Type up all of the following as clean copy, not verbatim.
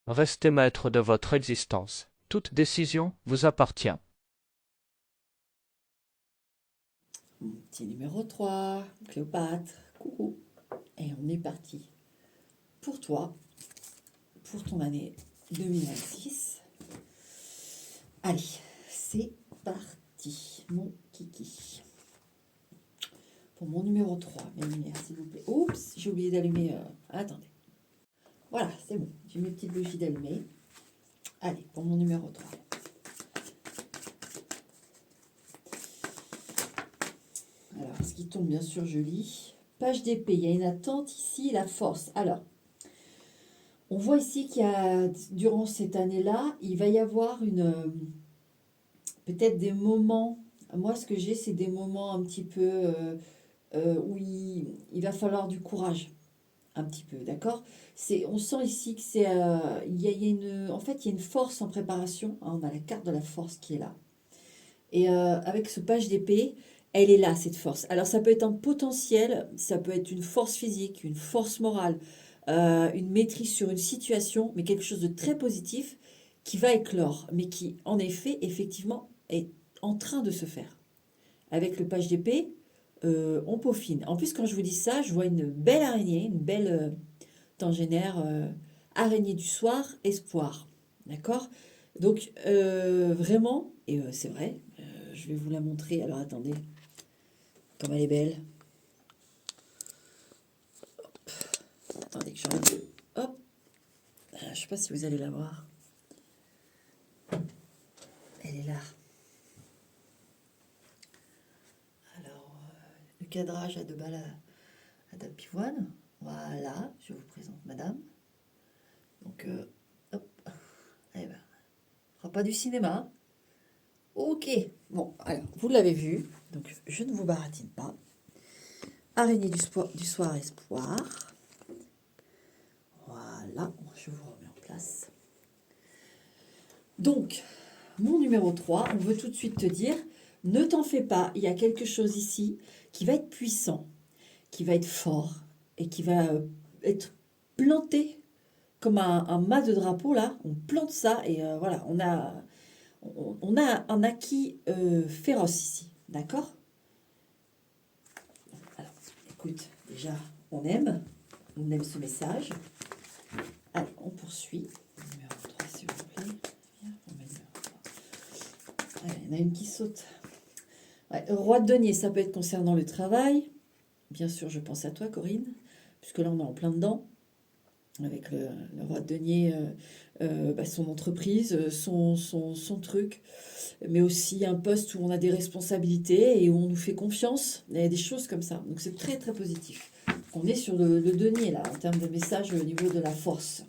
Restez maître de votre existence. Toute décision vous appartient. Petit numéro 3, Cléopâtre. Coucou. Et on est parti. Pour toi, pour ton année 2026. Allez, c'est parti, mon kiki. Pour mon numéro 3, mes lumières, s'il vous plaît. Oups, j'ai oublié d'allumer. Attendez. Voilà, c'est bon. J'ai mes petites bougies d'allumées. Allez, pour mon numéro 3. Alors, ce qui tombe, bien sûr, je lis. Page d'épée, il y a une attente ici, la force. Alors, on voit ici qu'il y a, durant cette année-là, il va y avoir peut-être des moments. Moi, ce que j'ai, c'est des moments un petit peu où il va falloir du courage. Un petit peu, d'accord? On sent ici que en fait, il y a une force en préparation, hein. On a la carte de la force qui est là. Et avec ce page d'épée, elle est là, cette force. Alors, ça peut être un potentiel, ça peut être une force physique, une force morale, une maîtrise sur une situation, mais quelque chose de très positif qui va éclore, mais qui, en effet, effectivement, est en train de se faire. Avec le page d'épée, on peaufine. En plus, quand je vous dis ça, je vois une belle araignée, une belle tangénaire, araignée du soir, espoir. D'accord? Donc, vraiment, et c'est vrai, je vais vous la montrer. Alors, attendez, comme elle est belle. Attendez que j'enlève. Hop, je ne sais pas si vous allez la voir. Elle est là. Alors, le cadrage à deux balles à dame pivoine. Voilà, je vous présente madame. Donc, hop, eh ben, on fera pas du cinéma, hein. Ok, bon, alors, vous l'avez vu, donc je ne vous baratine pas. Araignée du soir espoir. Voilà, je vous remets en place. Donc, mon numéro 3, on veut tout de suite te dire, ne t'en fais pas, il y a quelque chose ici qui va être puissant, qui va être fort et qui va être planté comme un mât de drapeau là. On plante ça et voilà, on a un acquis féroce ici, d'accord? Alors, écoute, déjà, on aime ce message. Allez, on poursuit. Numéro 3, s'il vous plaît. Allez, il y en a une qui saute. Ouais, roi de denier, ça peut être concernant le travail. Bien sûr, je pense à toi, Corinne, puisque là, on est en plein dedans. Avec le roi de denier, son entreprise, son truc, mais aussi un poste où on a des responsabilités et où on nous fait confiance. Il y a des choses comme ça. Donc, c'est très, très positif. On est sur le denier, là, en termes de message au niveau de la force.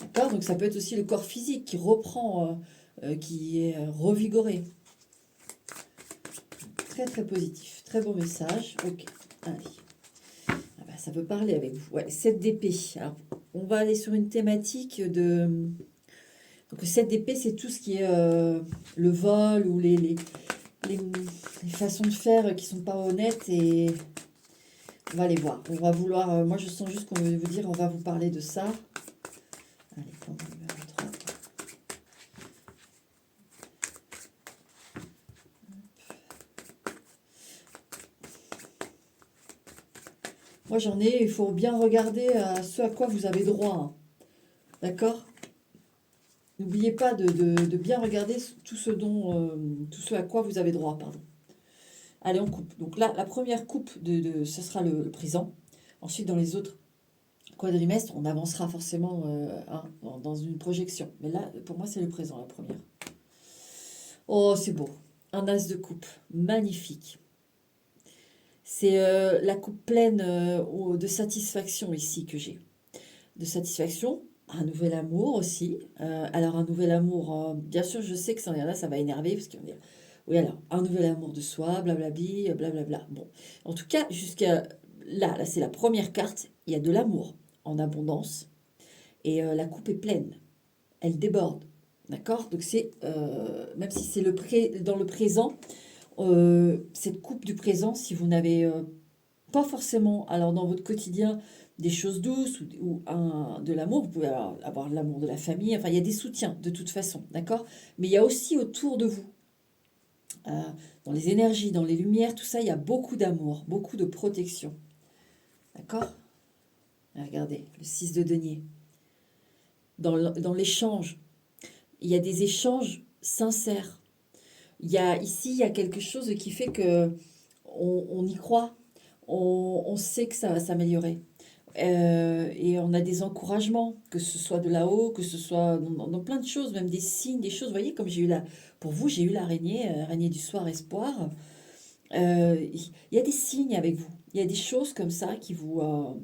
D'accord? Donc, ça peut être aussi le corps physique qui reprend, qui est revigoré. Très très positif, très beau message. Ok, allez. Ah bah, ça peut parler avec vous. Ouais, 7 d'épée. Alors, on va aller sur une thématique de... Donc, 7 d'épée, c'est tout ce qui est le vol ou les façons de faire qui sont pas honnêtes. Et on va les voir. On va vouloir... moi, je sens juste qu'on veut vous dire, on va vous parler de ça. Allez, pour le numéro 3. Moi, j'en ai... Il faut bien regarder ce à quoi vous avez droit, hein. D'accord? N'oubliez pas de bien regarder tout tout ce à quoi vous avez droit, pardon. Allez, on coupe. Donc là, la première coupe, ce sera le présent. Ensuite, dans les autres quadrimestres, on avancera forcément dans une projection. Mais là, pour moi, c'est le présent, la première. Oh, c'est beau. Un as de coupe. Magnifique. C'est la coupe pleine de satisfaction ici que j'ai. De satisfaction, un nouvel amour aussi. Alors, un nouvel amour, bien sûr, je sais que ça, là, ça va énerver, parce qu'ils vont dire, oui, alors, un nouvel amour de soi, blablabli, blablabla. Bon, en tout cas, jusqu'à là, c'est la première carte, il y a de l'amour en abondance, et la coupe est pleine, elle déborde, d'accord? Donc, même si c'est dans le présent, cette coupe du présent, si vous n'avez pas forcément, alors dans votre quotidien, des choses douces de l'amour. Vous pouvez avoir l'amour de la famille. Enfin, il y a des soutiens de toute façon, d'accord? Mais il y a aussi autour de vous, euh, dans les énergies, dans les lumières, tout ça, il y a beaucoup d'amour, beaucoup de protection. D'accord? Regardez, le 6 de denier. Dans l'échange, il y a des échanges sincères. Ici, il y a quelque chose qui fait que on y croit, on sait que ça va s'améliorer. Et on a des encouragements, que ce soit de là-haut, que ce soit dans plein de choses, même des signes, des choses. Vous voyez, comme pour vous, j'ai eu l'araignée, araignée du soir, espoir. Il y a des signes avec vous. Il y a des choses comme ça qui vous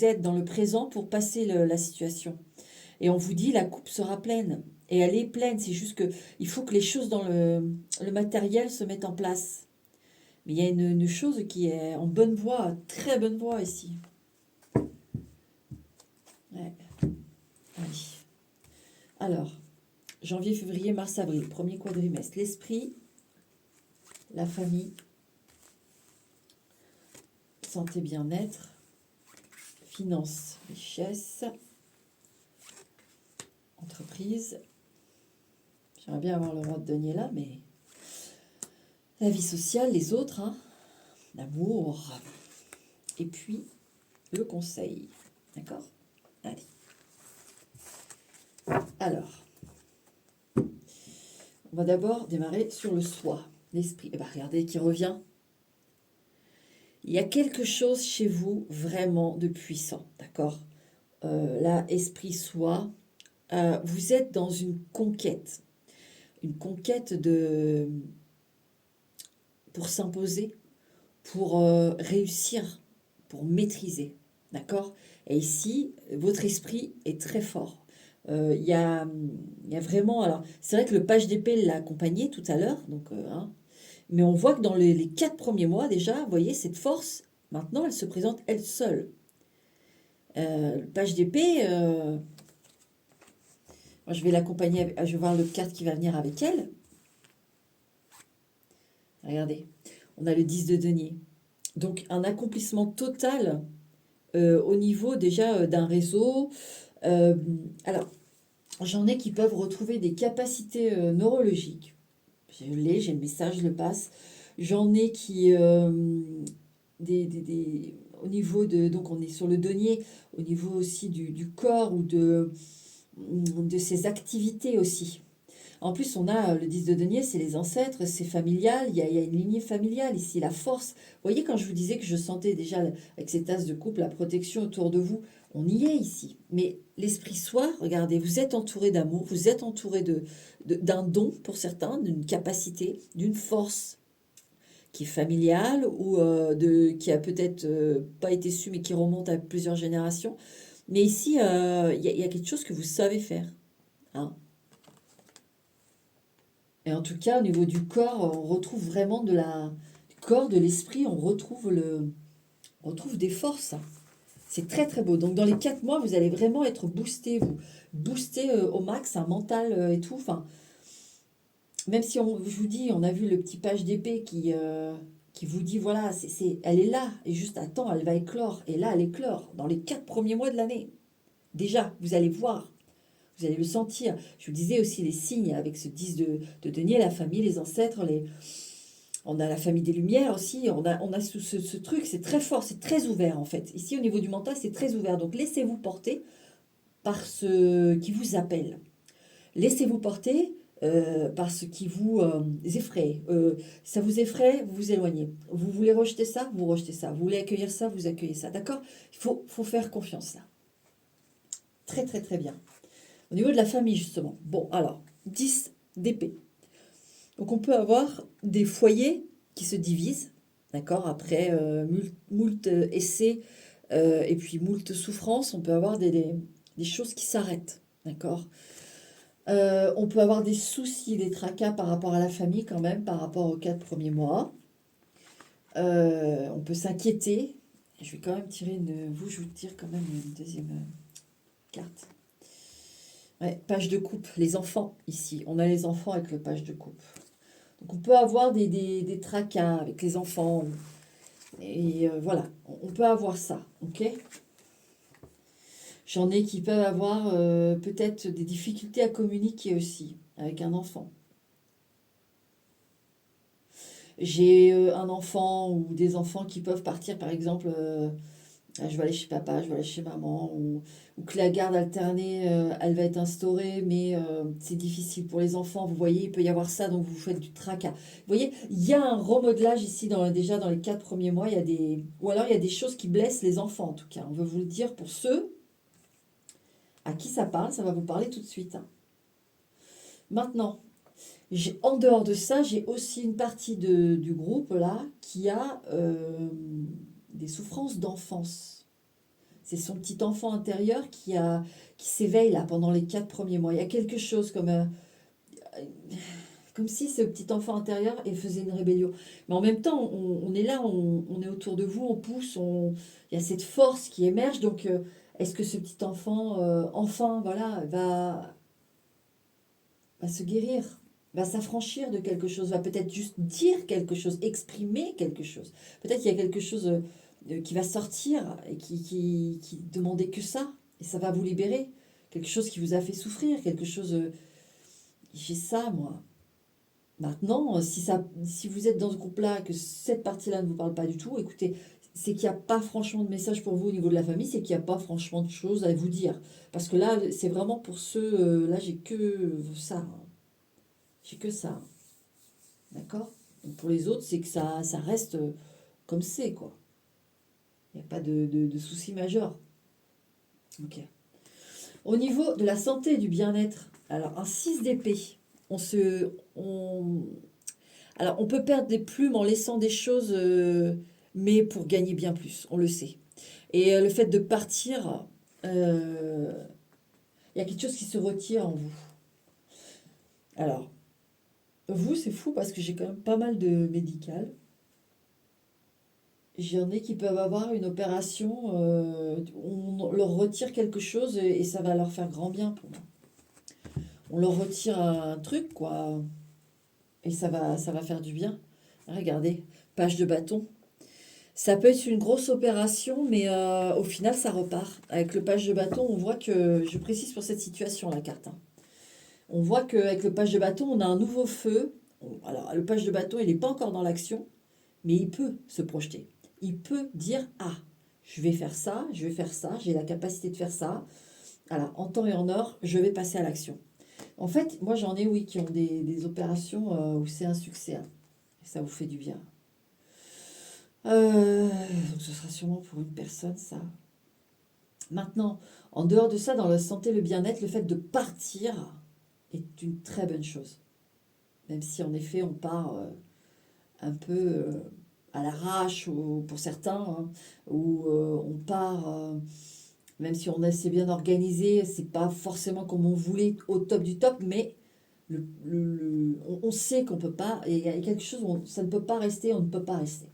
aident dans le présent pour passer la situation. Et on vous dit, la coupe sera pleine. Et elle est pleine, c'est juste que il faut que les choses dans le matériel se mettent en place. Mais il y a une chose qui est en bonne voie, très bonne voie ici. Ouais. Allez. Alors, janvier, février, mars, avril, premier quadrimestre. L'esprit, la famille, santé, bien-être, finance, richesse, entreprise. J'aimerais bien avoir le roi de denier là, mais la vie sociale, les autres, hein, l'amour, et puis le conseil. D'accord? Allez. Alors, on va d'abord démarrer sur le soi, l'esprit. Et bien, regardez qui revient. Il y a quelque chose chez vous vraiment de puissant, d'accord? Là, esprit soi, vous êtes dans une conquête pour s'imposer, pour réussir, pour maîtriser, d'accord? Et ici, votre esprit est très fort. Il y a vraiment... Alors, c'est vrai que le page d'épée l'a accompagné tout à l'heure, donc, hein, mais on voit que dans les 4 premiers mois déjà, vous voyez, cette force, maintenant, elle se présente elle seule. Le page d'épée, moi, je vais l'accompagner, je vais voir le carte qui va venir avec elle. Regardez, on a le 10 de denier. Donc, un accomplissement total au niveau déjà d'un réseau. Alors, j'en ai qui peuvent retrouver des capacités neurologiques. J'ai le message, je le passe. J'en ai qui... au niveau de... Donc, on est sur le denier, au niveau aussi du corps ou de ses activités aussi. En plus, on a le 10 de denier, c'est les ancêtres, c'est familial, il y a une lignée familiale ici, la force. Vous voyez, quand je vous disais que je sentais déjà, avec ces tasses de couple, la protection autour de vous, on y est ici. Mais l'esprit soi, regardez, vous êtes entouré d'amour, vous êtes entouré d'un don pour certains, d'une capacité, d'une force qui est familiale ou qui a peut-être pas été su, mais qui remonte à plusieurs générations. Mais ici, il y a quelque chose que vous savez faire. Hein. Et en tout cas, au niveau du corps, on retrouve vraiment du corps, de l'esprit, on retrouve des forces. C'est très très beau. Donc dans les 4 mois, vous allez vraiment être boosté, vous boosté au max, un mental et tout. Enfin, même si je vous dis, on a vu le petit page d'épée qui vous dit voilà, elle est là et juste attends, elle va éclore. Et là, elle éclore dans les 4 premiers mois de l'année. Déjà, vous allez voir. Vous allez le sentir. Je vous disais aussi les signes avec ce 10 de denier, la famille, les ancêtres, on a la famille des Lumières aussi. On a ce truc, c'est très fort, c'est très ouvert en fait. Ici, au niveau du mental, c'est très ouvert. Donc, laissez-vous porter par ce qui vous appelle. Laissez-vous porter par ce qui vous effraie. Ça vous effraie, vous vous éloignez. Vous voulez rejeter ça, vous rejetez ça. Vous voulez accueillir ça, vous accueillez ça. D'accord? Il faut faire confiance là. Très, très, très bien. Au niveau de la famille, justement. Bon, alors, 10 d'épée. Donc, on peut avoir des foyers qui se divisent, d'accord, après moult essais et puis moult souffrances, on peut avoir des choses qui s'arrêtent, d'accord. On peut avoir des soucis, des tracas par rapport à la famille quand même, par rapport aux 4 premiers mois. On peut s'inquiéter. Je vais quand même tirer je vous tire quand même une deuxième carte. Ouais, page de coupe, les enfants ici. On a les enfants avec le page de coupe. Donc on peut avoir des tracas avec les enfants. Et voilà, on peut avoir ça, ok? J'en ai qui peuvent avoir peut-être des difficultés à communiquer aussi avec un enfant. J'ai un enfant ou des enfants qui peuvent partir, par exemple, je vais aller chez papa, je vais aller chez maman, ou que la garde alternée, elle va être instaurée, mais c'est difficile pour les enfants. Vous voyez, il peut y avoir ça, donc vous faites du tracas. Vous voyez, il y a un remodelage ici, déjà dans les 4 premiers mois, il y a ou alors il y a des choses qui blessent les enfants, en tout cas. On veut vous le dire pour ceux à qui ça parle, ça va vous parler tout de suite, hein. Maintenant, en dehors de ça, j'ai aussi une partie du groupe là qui a des souffrances d'enfance. C'est son petit enfant intérieur qui s'éveille là pendant les 4 premiers mois. Il y a quelque chose comme si ce petit enfant intérieur faisait une rébellion. Mais en même temps, on est là, on est autour de vous, on pousse, il y a cette force qui émerge. Donc, est-ce que ce petit enfant, enfin, voilà, va se guérir, va s'affranchir de quelque chose, va peut-être juste dire quelque chose, exprimer quelque chose. Peut-être qu'il y a quelque chose qui va sortir et qui demandait que ça, et ça va vous libérer. Quelque chose qui vous a fait souffrir, quelque chose... j'ai ça, moi. Maintenant, si vous êtes dans ce groupe-là, que cette partie-là ne vous parle pas du tout, écoutez, c'est qu'il n'y a pas franchement de message pour vous au niveau de la famille, c'est qu'il n'y a pas franchement de choses à vous dire. Parce que là, c'est vraiment pour ceux... là, j'ai que ça, hein. J'ai que ça. D'accord? Donc pour les autres, c'est que ça reste comme c'est, quoi. Il n'y a pas de souci majeur. Ok. Au niveau de la santé et du bien-être, alors un 6 d'épée, alors on peut perdre des plumes en laissant des choses, mais pour gagner bien plus, on le sait. Et le fait de partir, il y a quelque chose qui se retire en vous. Alors, vous, c'est fou parce que j'ai quand même pas mal de médical. J'en ai qui peuvent avoir une opération, on leur retire quelque chose et ça va leur faire grand bien pour moi. On leur retire un truc, quoi, et ça va faire du bien. Regardez, page de bâton. Ça peut être une grosse opération, mais au final, ça repart. Avec le page de bâton, on voit que, je précise pour cette situation, la carte, hein. On voit qu'avec le page de bâton, on a un nouveau feu. Alors, le page de bâton, il n'est pas encore dans l'action, mais il peut se projeter. Il peut dire, ah, je vais faire ça, j'ai la capacité de faire ça. Alors, en temps et en heure, je vais passer à l'action. En fait, moi j'en ai, oui, qui ont des opérations où c'est un succès, hein. Et ça vous fait du bien. Donc ce sera sûrement pour une personne, ça. Maintenant, en dehors de ça, dans la santé, le bien-être, le fait de partir est une très bonne chose. Même si en effet on part un peu à l'arrache ou pour certains, hein, ou on part, même si on est assez bien organisé, c'est pas forcément comme on voulait au top du top, mais on sait qu'on peut pas, et il y a quelque chose où ça ne peut pas rester, on ne peut pas rester.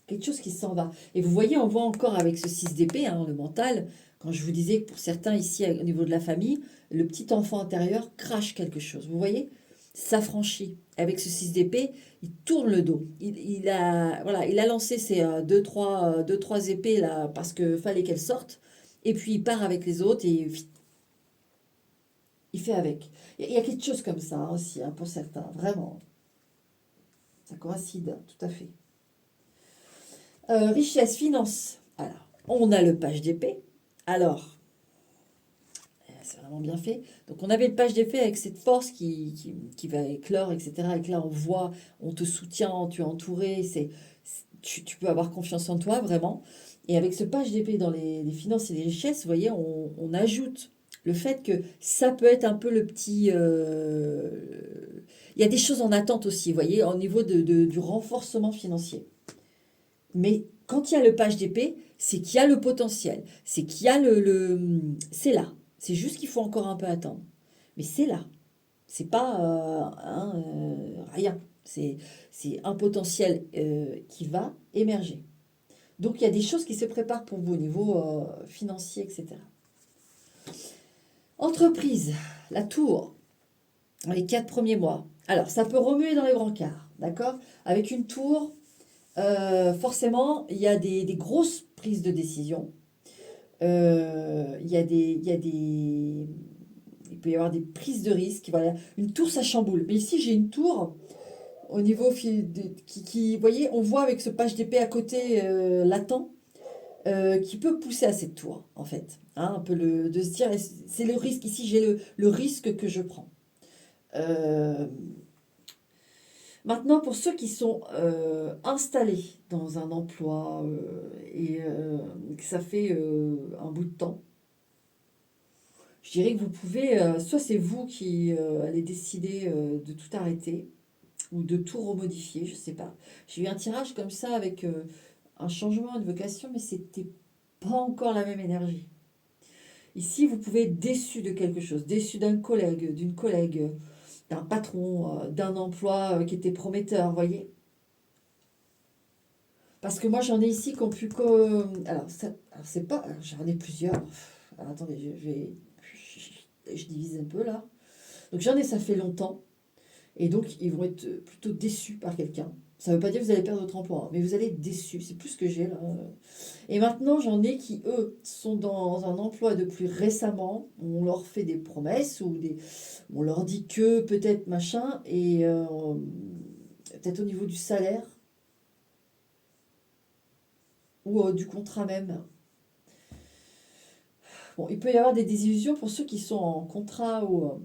Quelque chose qui s'en va. Et vous voyez, on voit encore avec ce 6 d'épée, hein, le mental, quand je vous disais que pour certains ici, au niveau de la famille, le petit enfant intérieur crache quelque chose. Vous voyez, s'affranchit. Avec ce 6 d'épée, il tourne le dos. Voilà, il a lancé ses deux, trois épées là, parce qu'il fallait qu'elles sortent. Et puis il part avec les autres et il fait avec. Il y a quelque chose comme ça, hein, aussi, hein, pour certains, vraiment. Ça coïncide, tout à fait. Richesse, finance. Alors, on a le page d'épée. Alors, c'est vraiment bien fait. Donc, on avait le page d'épée avec cette force qui va éclore, etc. Et que là, on voit, on te soutient, tu es entouré. Tu peux avoir confiance en toi, vraiment. Et avec ce page d'épée dans les finances et les richesses, vous voyez, on ajoute le fait que ça peut être un peu le petit... il y a des choses en attente aussi, vous voyez, au niveau du renforcement financier. Mais quand il y a le page d'épée, c'est qu'il y a le potentiel, c'est qu'il y a c'est là. C'est juste qu'il faut encore un peu attendre. Mais c'est là. C'est pas rien. C'est un potentiel qui va émerger. Donc il y a des choses qui se préparent pour vous au niveau financier, etc. Entreprise, la tour, dans les 4 premiers mois. Alors ça peut remuer dans les brancards, d'accord? Avec une tour, Forcément, il y a des grosses prises de décision. Il peut y avoir des prises de risques. Voilà. Une tour, ça chamboule. Mais ici, j'ai une tour au niveau vous voyez, on voit avec ce page d'épée à côté latent qui peut pousser à cette tour, en fait. Hein, un peu de se dire, c'est le risque. Ici, j'ai le risque que je prends. Euh, Maintenant, pour ceux qui sont installés dans un emploi que ça fait un bout de temps, je dirais que vous pouvez, soit c'est vous qui allez décider de tout arrêter ou de tout remodifier, je ne sais pas. J'ai eu un tirage comme ça avec un changement, une vocation, mais c'était pas encore la même énergie. Ici, vous pouvez être déçu de quelque chose, déçu d'un collègue, d'une collègue, d'un patron, d'un emploi qui était prometteur, vous voyez. Parce que moi, j'en ai ici qui ont pu... Alors, alors c'est pas... alors, j'en ai plusieurs. Alors, attendez, je divise un peu là. Donc j'en ai, ça fait longtemps. Et donc, ils vont être plutôt déçus par quelqu'un. Ça ne veut pas dire que vous allez perdre votre emploi, hein, mais vous allez être déçus. C'est plus ce que j'ai là. Et maintenant, j'en ai qui, eux, sont dans un emploi depuis récemment. On leur fait des promesses ou on leur dit que peut-être machin. Et peut-être au niveau du salaire ou du contrat même. Bon, il peut y avoir des désillusions pour ceux qui sont en contrat ou...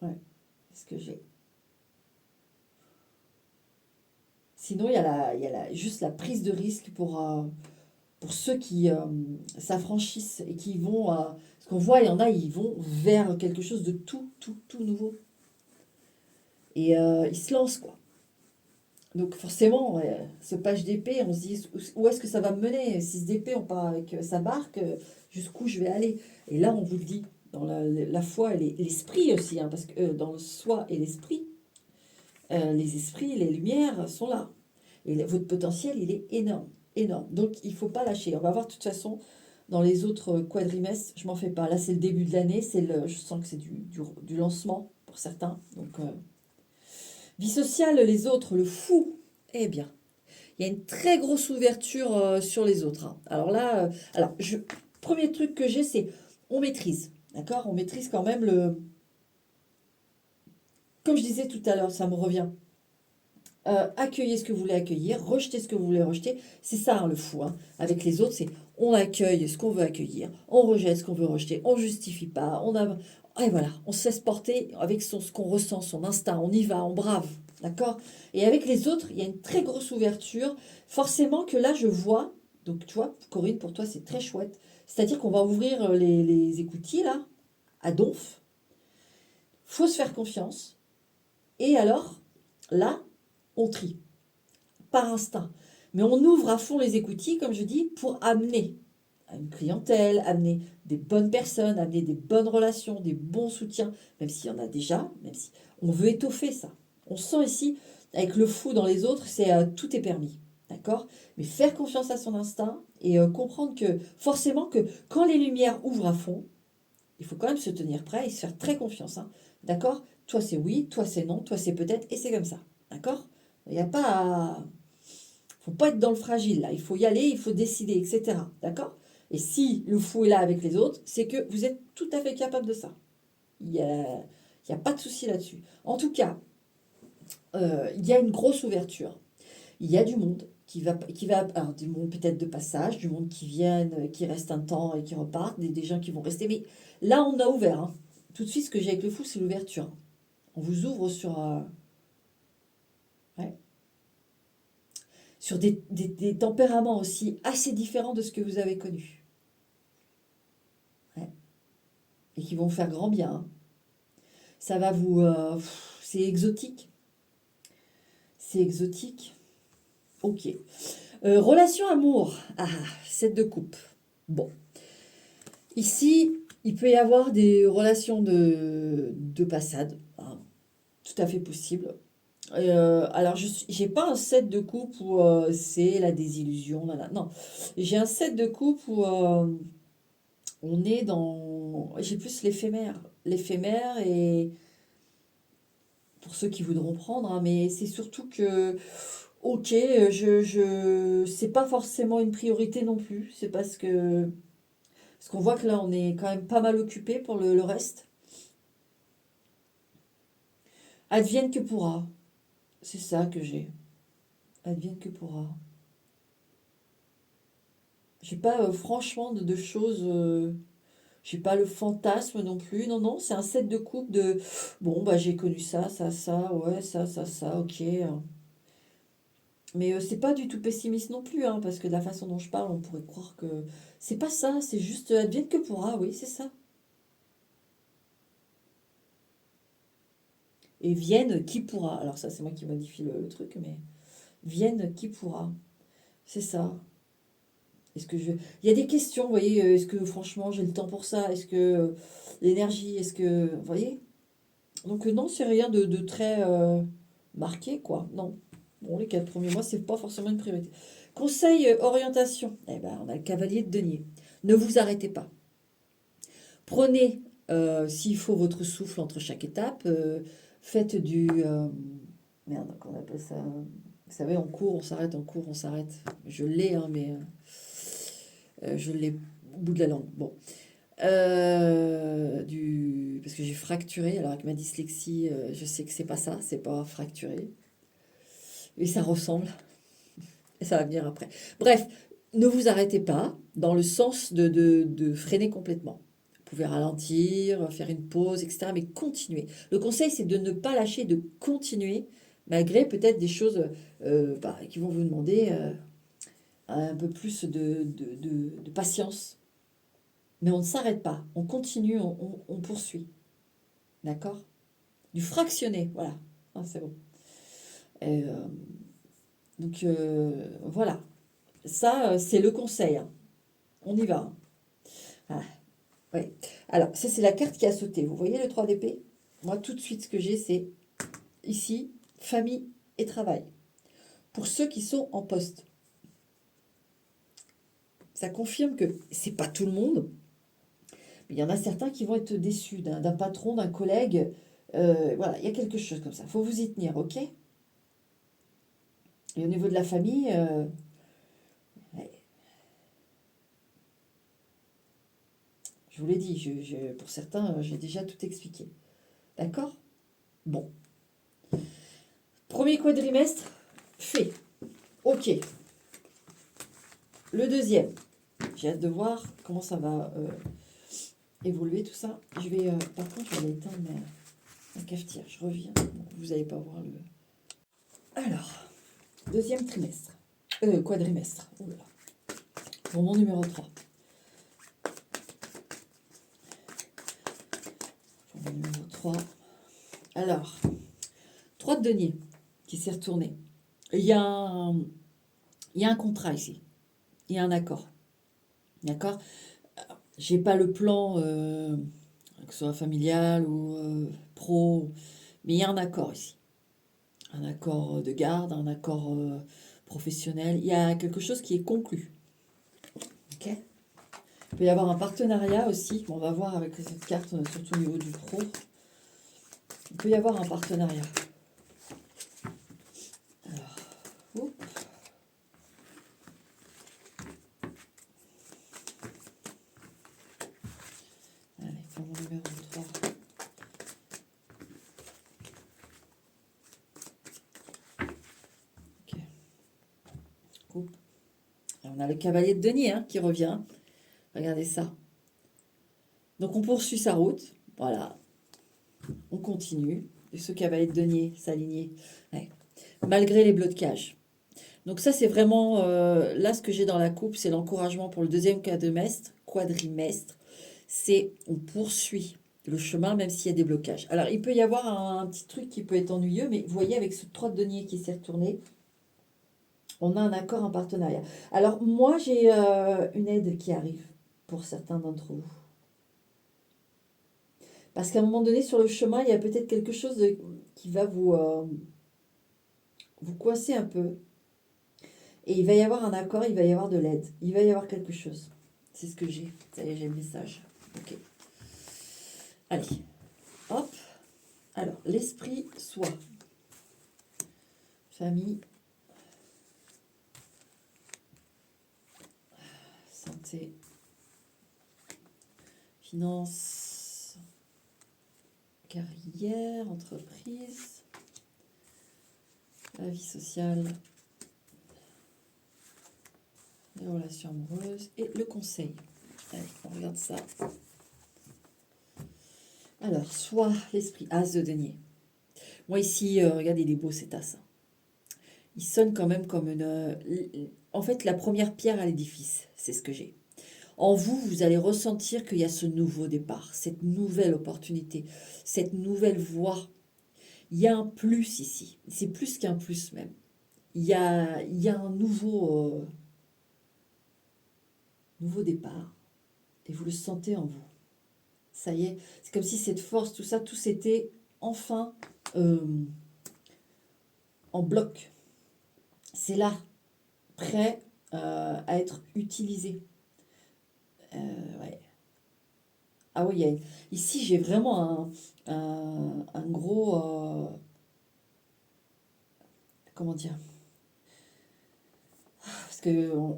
ouais, c'est ce que j'ai. Sinon, juste la prise de risque pour ceux qui s'affranchissent et qui vont... parce qu'on voit, il y en a, ils vont vers quelque chose de tout nouveau. Et ils se lancent, quoi. Donc forcément, ce page d'épée, on se dit où est-ce que ça va me mener? 6 d'épée, on part avec sa barque, jusqu'où je vais aller? Et là, on vous le dit, dans la foi et l'esprit aussi, hein, parce que dans le soi et l'esprit, les esprits, les lumières sont là. Et votre potentiel, il est énorme, énorme. Donc il ne faut pas lâcher. On va voir de toute façon dans les autres quadrimestres, je m'en fais pas. Là, c'est le début de l'année, je sens que c'est du lancement pour certains. Donc, vie sociale, les autres, le fou, eh bien. Il y a une très grosse ouverture sur les autres, hein. Alors là, premier truc que j'ai, c'est on maîtrise. D'accord? On maîtrise quand même Comme je disais tout à l'heure, ça me revient. Accueillez ce que vous voulez accueillir, rejetez ce que vous voulez rejeter. C'est ça, hein, le fou. Hein. Avec les autres, c'est on accueille ce qu'on veut accueillir, on rejette ce qu'on veut rejeter, on justifie pas, et voilà, on se laisse porter avec ce qu'on ressent, son instinct, on y va, on brave. D'accord? Et avec les autres, il y a une très grosse ouverture. Forcément que là, je vois, donc tu vois, Corinne, pour toi, c'est très chouette. C'est-à-dire qu'on va ouvrir les écoutilles, là, à donf. Faut se faire confiance. Et alors, là, on trie par instinct. Mais on ouvre à fond les écoutilles, comme je dis, pour amener à une clientèle, amener des bonnes personnes, amener des bonnes relations, des bons soutiens, même s'il y en a déjà, même si on veut étoffer ça. On sent ici, avec le fou dans les autres, c'est tout est permis. D'accord? Mais faire confiance à son instinct et comprendre que forcément que quand les lumières ouvrent à fond, il faut quand même se tenir prêt et se faire très confiance. Hein. D'accord? Toi c'est oui, toi c'est non, toi c'est peut-être, et c'est comme ça. D'accord? Il n'y a pas à faut pas être dans le fragile, là. Il faut y aller, il faut décider, etc. D'accord? Et si le fou est là avec les autres, c'est que vous êtes tout à fait capable de ça. Il y a pas de souci là-dessus. En tout cas, il y a une grosse ouverture. Il y a du monde alors du monde peut-être de passage, du monde qui viennent, qui reste un temps et qui repartent, des gens qui vont rester. Mais là, on a ouvert. Hein. Tout de suite, ce que j'ai avec le fou, c'est l'ouverture. On vous ouvre ouais, sur des tempéraments aussi assez différents de ce que vous avez connu. Ouais. Et qui vont faire grand bien. Hein. Ça va vous... c'est exotique. C'est exotique. Ok. Relation amour. Ah, 7 de coupe. Bon. Ici, il peut y avoir des relations de passade. Hein. Tout à fait possible. Alors, je n'ai pas un 7 de coupe où c'est la désillusion. Non. J'ai un 7 de coupe où on est dans... J'ai plus l'éphémère. L'éphémère et pour ceux qui voudront prendre, hein, mais c'est surtout que, ok, c'est pas forcément une priorité non plus. C'est parce qu'on voit que là, on est quand même pas mal occupé pour le reste. Advienne que pourra. C'est ça que j'ai. Advienne que pourra. J'ai pas franchement de choses. J'ai pas le fantasme non plus. Non, non, c'est un set de coupe de. Bon, bah j'ai connu ça, ça, ça, ouais, ça, ok. Mais c'est pas du tout pessimiste non plus, hein, parce que de la façon dont je parle, on pourrait croire que c'est pas ça, c'est juste advienne que pourra, oui, c'est ça. Et vienne qui pourra. Alors ça, c'est moi qui modifie le truc, mais vienne qui pourra. C'est ça. Est-ce que je... Il y a des questions, vous voyez, est-ce que franchement j'ai le temps pour ça? Est-ce que l'énergie, est-ce que... Vous voyez? Donc non, c'est rien de très marqué, quoi. Non. Bon, les 4 premiers mois, c'est pas forcément une priorité. Conseil orientation. Eh ben, on a le cavalier de denier. Ne vous arrêtez pas. Prenez, s'il faut, votre souffle entre chaque étape. Faites du... merde, comment on appelle ça? Vous savez, on court, on s'arrête, on court, on s'arrête. Je l'ai, hein, mais je l'ai au bout de la langue. Bon. Parce que j'ai fracturé, alors avec ma dyslexie, je sais que c'est pas ça, c'est pas fracturé. Et ça ressemble. Et ça va venir après. Bref, ne vous arrêtez pas dans le sens de freiner complètement. Vous pouvez ralentir, faire une pause, etc. Mais continuez. Le conseil, c'est de ne pas lâcher, de continuer, malgré peut-être des choses qui vont vous demander un peu plus de patience. Mais on ne s'arrête pas, on continue, on poursuit. D'accord? Du fractionné, voilà. Ah, c'est bon. Et, donc voilà. Ça, c'est le conseil, hein. On y va, hein. Ah, ouais. Alors, ça, c'est la carte qui a sauté. Vous voyez le 3 d'épée? Moi, tout de suite, ce que j'ai, c'est ici, famille et travail. Pour ceux qui sont en poste. Ça confirme que c'est pas tout le monde, mais il y en a certains qui vont être déçus d'un patron, d'un collègue. Voilà, il y a quelque chose comme ça. Il faut vous y tenir, ok? Et au niveau de la famille, ouais, je vous l'ai dit, pour certains, j'ai déjà tout expliqué. D'accord? Bon. Premier quadrimestre, fait. Ok. Le deuxième, j'ai hâte de voir comment ça va évoluer tout ça. Je vais, par contre, je vais aller éteindre ma cafetière. Je reviens. Bon, vous n'allez pas voir le... Alors, deuxième trimestre. Quadrimestre. Oh là là. Pour mon numéro 3. Pour mon numéro 3. Alors, 3 de denier qui s'est retourné. Il y a un contrat ici. Il y a un accord. D'accord? J'ai pas le plan, que ce soit familial ou pro, mais il y a un accord ici. Un accord de garde, un accord professionnel. Il y a quelque chose qui est conclu. Ok? Il peut y avoir un partenariat aussi. On va voir avec cette carte, surtout au niveau du pro. Il peut y avoir un partenariat. Alors, oups. Allez, pour mon numéro 3. Ok. Coupe. Alors, on a le cavalier de denier qui revient. Regardez ça. Donc on poursuit sa route. Voilà. On continue. Et ce cavalier de denier s'aligner. Ouais. Malgré les blocages. Donc ça, c'est vraiment... là, ce que j'ai dans la coupe, c'est l'encouragement pour le deuxième quadrimestre. C'est on poursuit le chemin, même s'il y a des blocages. Alors, il peut y avoir un petit truc qui peut être ennuyeux, mais vous voyez, avec ce 3 de denier qui s'est retourné, on a un accord, un partenariat. Alors, moi, j'ai une aide qui arrive pour certains d'entre vous. Parce qu'à un moment donné, sur le chemin, il y a peut-être quelque chose qui va vous coincer un peu. Et il va y avoir un accord, il va y avoir de l'aide. Il va y avoir quelque chose. C'est ce que j'ai. Ça y est, j'ai le message. Ok. Allez. Hop. Alors, l'esprit soit. Famille. Santé. Finance. Carrière. Entreprise. La vie sociale. Les relations amoureuses. Et le conseil. Allez, on regarde ça. Alors, soit l'esprit. As de denier. Moi ici, regardez, il est beau cet as. Il sonne quand même comme une... En fait, la première pierre à l'édifice, c'est ce que j'ai. En vous, vous allez ressentir qu'il y a ce nouveau départ, cette nouvelle opportunité, cette nouvelle voie. Il y a un plus ici. C'est plus qu'un plus même. Il y a un nouveau départ. Et vous le sentez en vous. Ça y est, c'est comme si cette force, tout ça, tout s'était enfin en bloc. C'est là, prêt à être utilisé. Ouais. Ah oui, ici j'ai vraiment un gros... comment dire? Parce que, vous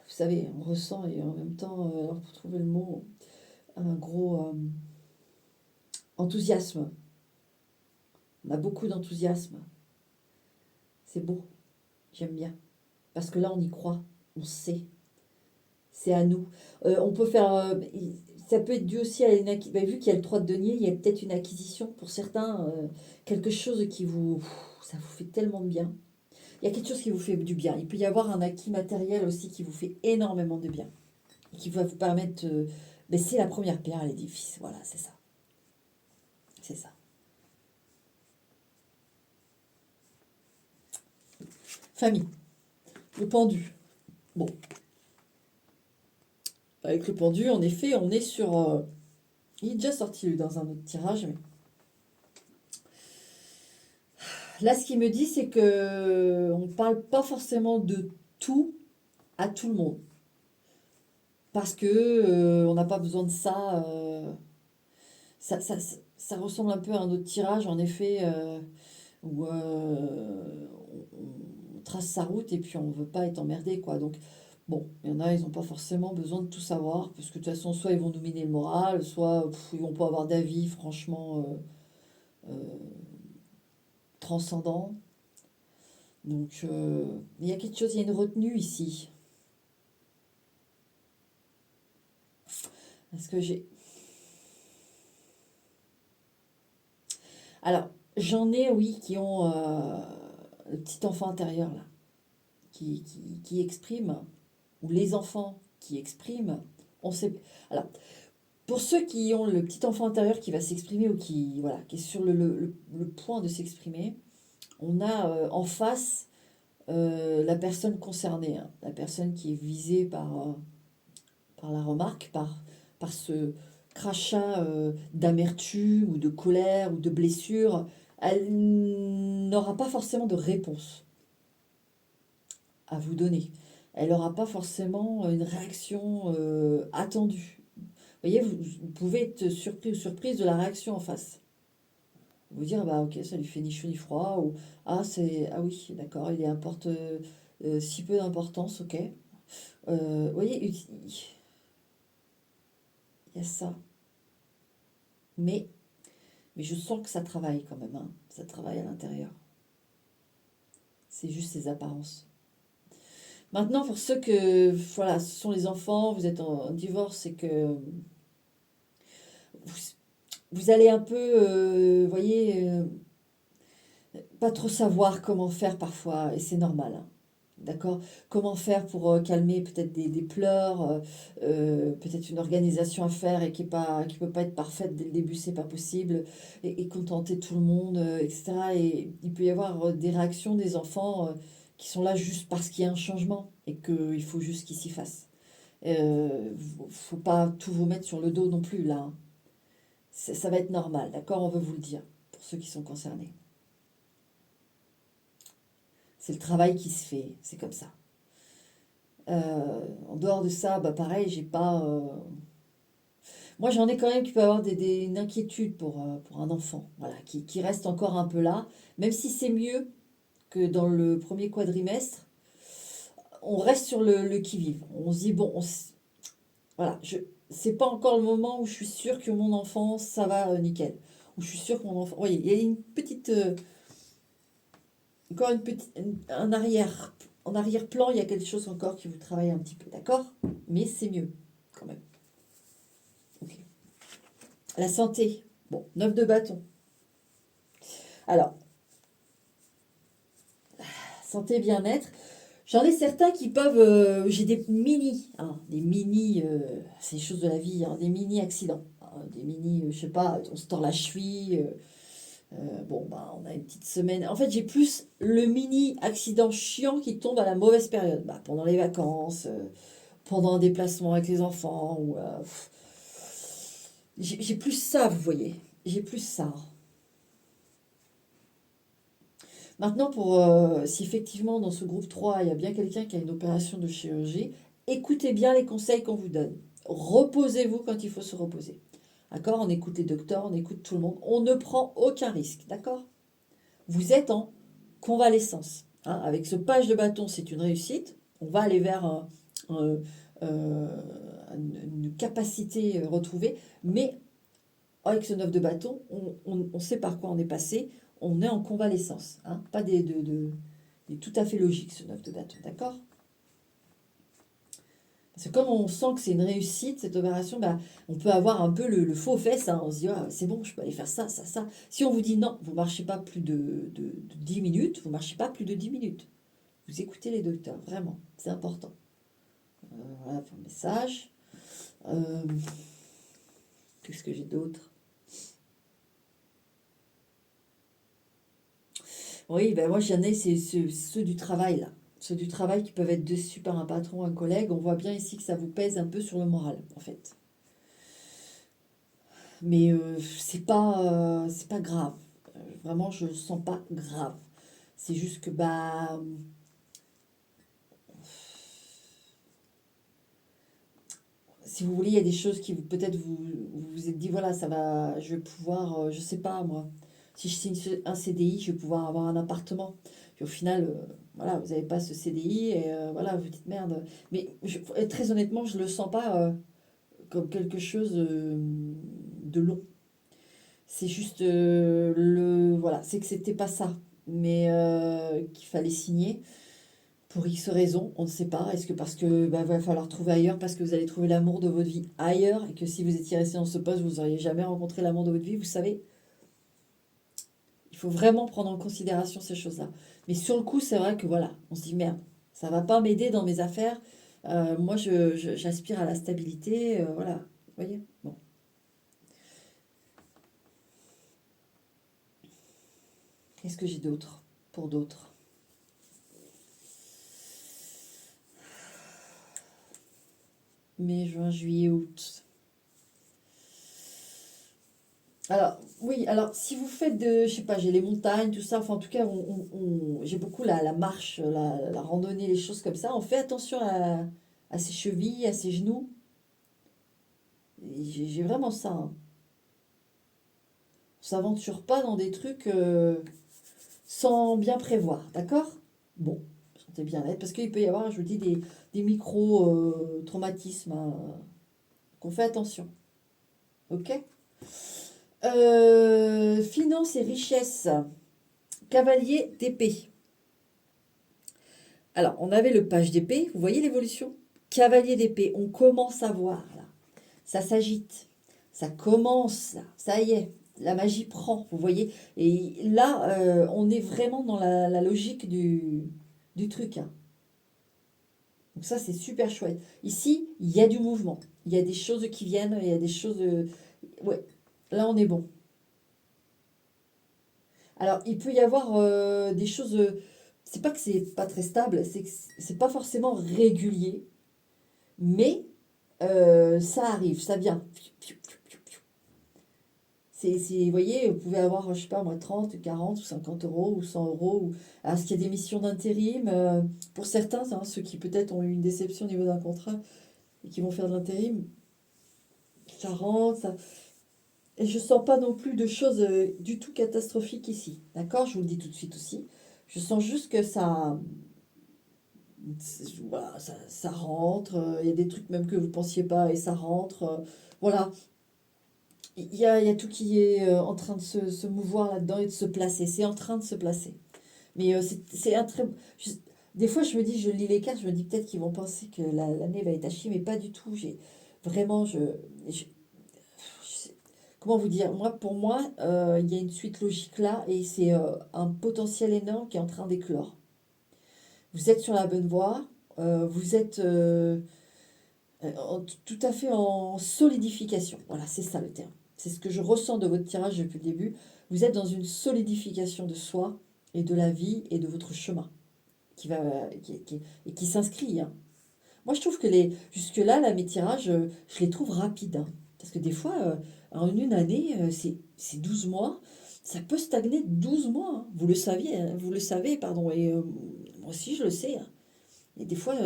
savez, on ressent et en même temps, alors pour trouver le mot, un gros enthousiasme. On a beaucoup d'enthousiasme. C'est beau, j'aime bien. Parce que là, on y croit, on sait. C'est à nous. On peut faire... ça peut être dû aussi à une acquisition. Vu qu'il y a le 3 de denier, il y a peut-être une acquisition pour certains, quelque chose qui vous... Ça vous fait tellement de bien. Il y a quelque chose qui vous fait du bien. Il peut y avoir un acquis matériel aussi qui vous fait énormément de bien. Et qui va vous permettre... c'est la première pierre à l'édifice. Voilà, c'est ça. C'est ça. Famille. Le pendu. Bon. Avec le pendu, en effet, on est sur... il est déjà sorti lui, dans un autre tirage, mais... Là, ce qu'il me dit, c'est que on ne parle pas forcément de tout à tout le monde. Parce que on n'a pas besoin de ça, ça ressemble un peu à un autre tirage, en effet, où on trace sa route et puis on ne veut pas être emmerdé, quoi. Donc, bon, il y en a, ils n'ont pas forcément besoin de tout savoir, parce que de toute façon, soit ils vont nous miner le moral, soit ils vont pas avoir d'avis, franchement, transcendant. Donc, il y a quelque chose, il y a une retenue ici. Est-ce que j'ai... Alors, j'en ai, oui, qui ont le petit enfant intérieur, là, qui exprime, ou les enfants qui expriment. On sait... Alors, pour ceux qui ont le petit enfant intérieur qui va s'exprimer ou qui, voilà, qui est sur le point de s'exprimer, on a en face la personne concernée, hein, la personne qui est visée par la remarque, par ce crachat d'amertume ou de colère ou de blessure. Elle n'aura pas forcément de réponse à vous donner. Elle n'aura pas forcément une réaction attendue. Vous voyez, vous pouvez être surpris ou surprise de la réaction en face. Vous dire, bah ok, ça lui fait ni chaud ni froid, ou ah oui, d'accord, il apporte si peu d'importance, ok. Vous voyez, il y a ça. Mais je sens que ça travaille quand même, hein. Ça travaille à l'intérieur. C'est juste ces apparences. Maintenant, pour ceux que, voilà, ce sont les enfants, vous êtes en divorce et que vous, vous allez un peu, voyez, pas trop savoir comment faire parfois, et c'est normal, hein. D'accord? Comment faire pour calmer peut-être des pleurs, peut-être une organisation à faire et qui peut pas être parfaite dès le début, c'est pas possible, et contenter tout le monde, etc. Et il peut y avoir des réactions des enfants qui sont là juste parce qu'il y a un changement et qu'il faut juste qu'ils s'y fassent. Faut pas tout vous mettre sur le dos non plus là, hein. Ça va être normal, d'accord? On veut vous le dire pour ceux qui sont concernés. C'est le travail qui se fait, c'est comme ça. En dehors de ça, bah pareil, j'ai pas. Moi, j'en ai quand même qui peut avoir une inquiétude pour un enfant, voilà, qui reste encore un peu là, même si c'est mieux que dans le premier quadrimestre, on reste sur le qui-vive. On se dit, bon, voilà, c'est pas encore le moment où je suis sûre que mon enfant, ça va nickel. Où je suis sûre que mon enfant. Vous voyez, il y a une petite. Encore une petite. Un arrière. En arrière-plan, il y a quelque chose encore qui vous travaille un petit peu, d'accord? Mais c'est mieux, quand même. Ok. La santé. Bon, 9 de bâton. Alors, santé, bien-être. J'en ai certains qui peuvent. J'ai des mini. Hein, des mini. C'est des choses de la vie, hein, des mini accidents. Hein, des mini. Je sais pas, on se tord la cheville. Bon, bah, on a une petite semaine. En fait, j'ai plus le mini accident chiant qui tombe à la mauvaise période. Bah, pendant les vacances, pendant un déplacement avec les enfants. J'ai plus ça, vous voyez. J'ai plus ça. Maintenant, si effectivement dans ce groupe 3 il y a bien quelqu'un qui a une opération de chirurgie, écoutez bien les conseils qu'on vous donne. Reposez-vous quand il faut se reposer. D'accord? On écoute les docteurs, on écoute tout le monde. On ne prend aucun risque. D'accord? Vous êtes en convalescence. Hein. Avec ce page de bâton, c'est une réussite. On va aller vers un, euh, une capacité retrouvée. Mais avec ce 9 de bâton, on sait par quoi on est passé. On est en convalescence. Hein. Pas tout à fait logique, ce 9 de bâton. D'accord? Parce que comme on sent que c'est une réussite, cette opération, bah, on peut avoir un peu le faux fesse. Hein. On se dit, ah, c'est bon, je peux aller faire ça, ça, ça. Si on vous dit non, vous ne marchez pas plus de 10 minutes, vous ne marchez pas plus de 10 minutes. Vous écoutez les docteurs, vraiment, c'est important. Voilà pour le message. Euh, Qu'est-ce que j'ai d'autre? Oui, ben moi j'en ai, c'est ceux du travail là. Ceux du travail qui peuvent être déçus par un patron, un collègue. On voit bien ici que ça vous pèse un peu sur le moral, en fait. Mais c'est pas grave. Vraiment, je le sens pas grave. C'est juste que bah si vous voulez, il y a des choses qui peut-être vous vous êtes dit voilà, ça va, je vais pouvoir, je sais pas moi. Si je signe un CDI, je vais pouvoir avoir un appartement. Puis au final, voilà, vous n'avez pas ce CDI et voilà, vous dites merde. Mais très honnêtement, je le sens pas comme quelque chose de long. C'est juste voilà, c'est que c'était pas ça, mais qu'il fallait signer pour X raisons, on ne sait pas. Est-ce que parce que bah, va falloir trouver ailleurs, parce que vous allez trouver l'amour de votre vie ailleurs, et que si vous étiez resté dans ce poste, vous n'auriez jamais rencontré l'amour de votre vie, vous savez, il faut vraiment prendre en considération ces choses-là. Mais sur le coup, c'est vrai que voilà, on se dit merde, ça va pas m'aider dans mes affaires. Moi, j'aspire à la stabilité, voilà. Vous voyez? Bon. Qu'est-ce que j'ai d'autre pour d'autres? Mai, juin, juillet, août. Alors, oui, alors si vous faites je sais pas, j'ai les montagnes, tout ça, enfin en tout cas, j'ai beaucoup la marche, la randonnée, les choses comme ça. On fait attention à ses chevilles, à ses genoux. J'ai vraiment ça. Hein. On s'aventure pas dans des trucs sans bien prévoir, d'accord? Bon, sentez bien être, parce qu'il peut y avoir, je vous dis, des micro-traumatismes, hein, qu'on fait attention, ok? Finance et richesse, cavalier d'épée. Alors, on avait le page d'épée, vous voyez l'évolution? Cavalier d'épée, on commence à voir là. Ça s'agite, ça commence là, ça y est, la magie prend, vous voyez? Et là, on est vraiment dans la logique du truc. Hein. Donc ça, c'est super chouette. Ici, il y a du mouvement, il y a des choses qui viennent, il y a des choses... ouais, là, on est bon. Alors, il peut y avoir des choses... c'est pas que c'est pas très stable, c'est que c'est pas forcément régulier. Mais ça arrive, ça vient. Vous voyez, vous pouvez avoir, je sais pas moi, 30, 40 ou 50 euros ou 100 euros. Alors, est-ce qu'il y a des missions d'intérim pour certains, hein, ceux qui peut-être ont eu une déception au niveau d'un contrat et qui vont faire de l'intérim, Ça rentre, ça... Et je sens pas non plus de choses du tout catastrophiques ici. D'accord? Je vous le dis tout de suite aussi. Je sens juste que ça... Voilà, ça rentre. Il y a des trucs même que vous pensiez pas et ça rentre. Voilà. Il y a tout qui est en train de se mouvoir là-dedans et de se placer. C'est en train de se placer. Mais c'est un très... des fois, je me dis, je lis les cartes, je me dis peut-être qu'ils vont penser que l'année va être à chier, mais pas du tout. J'ai vraiment, je- comment vous dire? Moi, pour moi, il y a une suite logique là, et c'est un potentiel énorme qui est en train d'éclore. Vous êtes sur la bonne voie, vous êtes tout à fait en solidification. Voilà, c'est ça le terme. C'est ce que je ressens de votre tirage depuis le début. Vous êtes dans une solidification de soi et de la vie et de votre chemin et qui s'inscrit, hein. Moi, je trouve que jusque-là, là, mes tirages, je les trouve rapides, hein. Parce que des fois, en une année, c'est 12 mois. Ça peut stagner 12 mois, hein. Vous le saviez, hein, vous le savez, pardon. Et moi aussi, je le sais, hein. Et des fois,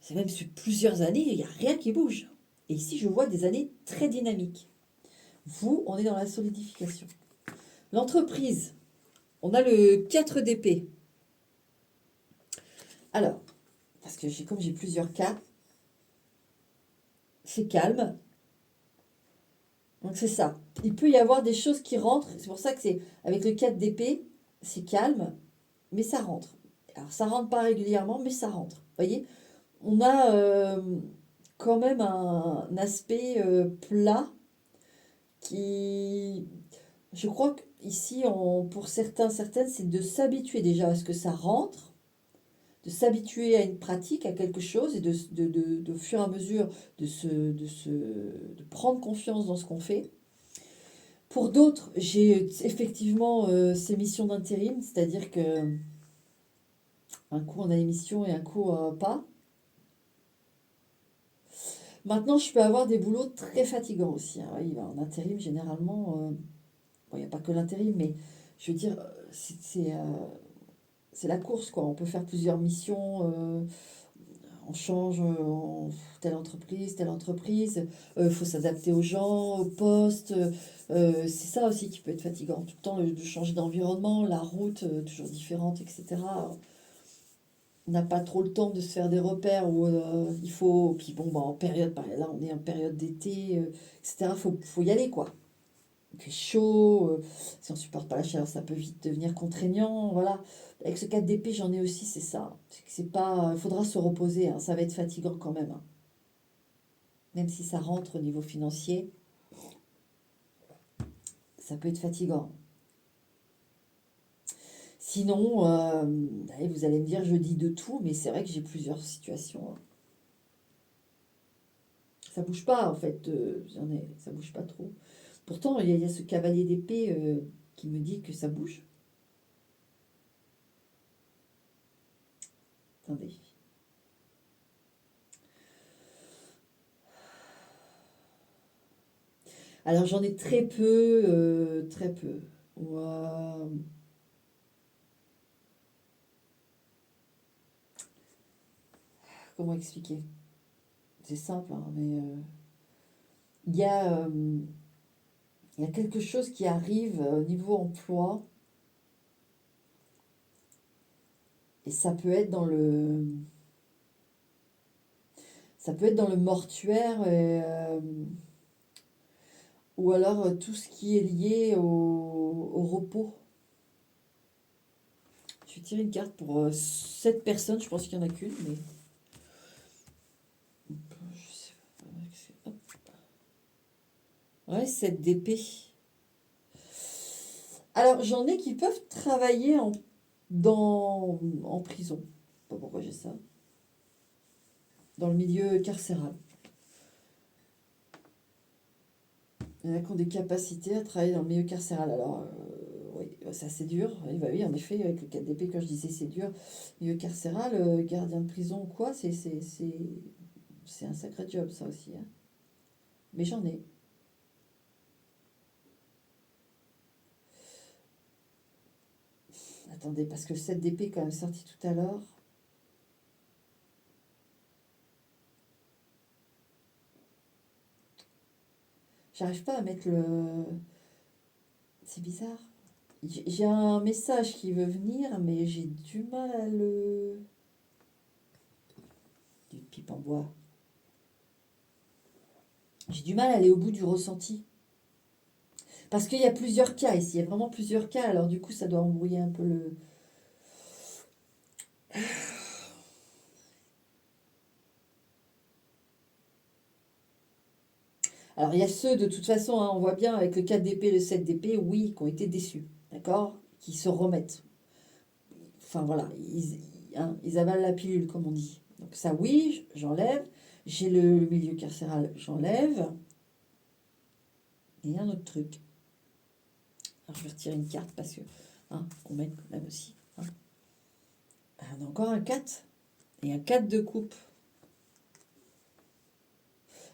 c'est même sur plusieurs années, il n'y a rien qui bouge. Et ici, je vois des années très dynamiques. Vous, on est dans la solidification. L'entreprise, on a le 4 d'épée. Alors, parce que comme j'ai plusieurs cas, c'est calme. Donc c'est ça. Il peut y avoir des choses qui rentrent. C'est pour ça que c'est avec le 4 d'épée, c'est calme, mais ça rentre. Alors ça rentre pas régulièrement, mais ça rentre. Vous voyez, on a quand même un aspect plat qui, je crois qu'ici, pour certaines, c'est de s'habituer déjà à ce que ça rentre, de s'habituer à une pratique, à quelque chose, et de au fur et à mesure de prendre confiance dans ce qu'on fait. Pour d'autres, j'ai effectivement ces missions d'intérim, c'est-à-dire que un coup on a les missions et un coup pas. Maintenant, je peux avoir des boulots très fatigants aussi, hein. Oui, en intérim, généralement, bon, il n'y a pas que l'intérim, mais je veux dire, c'est la course, quoi. On peut faire plusieurs missions, on change telle entreprise, telle entreprise. Il faut s'adapter aux gens, au poste. C'est ça aussi qui peut être fatigant. Tout le temps, de changer d'environnement, la route, toujours différente, etc. On n'a pas trop le temps de se faire des repères où il faut. Puis bon, bah, en période, là, on est en période d'été, etc. Faut y aller, quoi. Il fait chaud, si on supporte pas la chaleur, ça peut vite devenir contraignant, voilà. Avec ce 4 d'épée, j'en ai aussi, c'est ça. C'est pas, il faudra se reposer, hein, ça va être fatigant quand même, hein. Même si ça rentre au niveau financier, ça peut être fatigant. Sinon, allez, vous allez me dire, je dis de tout, mais c'est vrai que j'ai plusieurs situations, hein. Ça bouge pas, en fait, ça bouge pas trop. Pourtant, il y a ce cavalier d'épée qui me dit que ça bouge. Attendez. Alors j'en ai très peu, très peu. Ouah. Comment expliquer? C'est simple, hein, mais il y a, euh, il y a quelque chose qui arrive au niveau emploi, et ça peut être dans le mortuaire, ou alors tout ce qui est lié au repos. Je vais tirer une carte pour 7 personnes, je pense qu'il n'y en a qu'une, mais je sais pas. Hop. Ouais, 7 d'épée. Alors j'en ai qui peuvent travailler en prison. Je sais pas pourquoi j'ai ça. Dans le milieu carcéral. Il y en a qui ont des capacités à travailler dans le milieu carcéral. Alors, oui, c'est assez dur. Oui, bah oui, en effet, avec le 4 d'épée, quand je disais c'est dur, milieu carcéral, gardien de prison ou quoi, c'est un sacré job, ça aussi, hein. Mais j'en ai. Attendez, parce que le 7 d'épée, quand même, sorti tout à l'heure. J'arrive pas à mettre le... C'est bizarre. J'ai un message qui veut venir, mais j'ai du mal à le... Du pipe en bois. J'ai du mal à aller au bout du ressenti. Parce qu'il y a plusieurs cas ici. Il y a vraiment plusieurs cas. Alors du coup, ça doit embrouiller un peu le... Alors il y a ceux, de toute façon, hein, on voit bien avec le 4 d'épée et le 7 d'épée, oui, qui ont été déçus. D'accord? Qui se remettent. Enfin voilà, ils avalent la pilule, comme on dit. Donc ça, oui, j'enlève. J'ai le milieu carcéral, j'enlève. Et il y a un autre truc. Alors je vais retirer une carte parce que, hein, on met quand même aussi. Hein. Ah, on a encore un 4 et un 4 de coupe.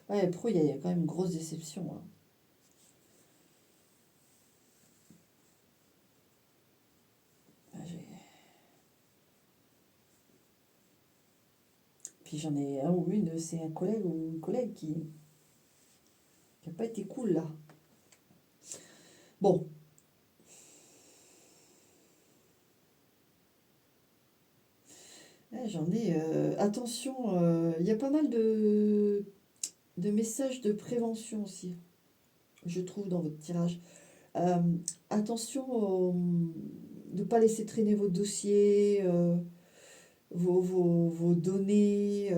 Ouais, pro, il y a quand même une grosse déception. Hein. Ah, puis j'en ai un ou une, c'est un collègue ou une collègue qui n'a pas été cool là. Bon. J'en ai. Attention, il y a pas mal de messages de prévention aussi, je trouve, dans votre tirage. Euh, Attention de ne pas laisser traîner vos dossiers, vos données,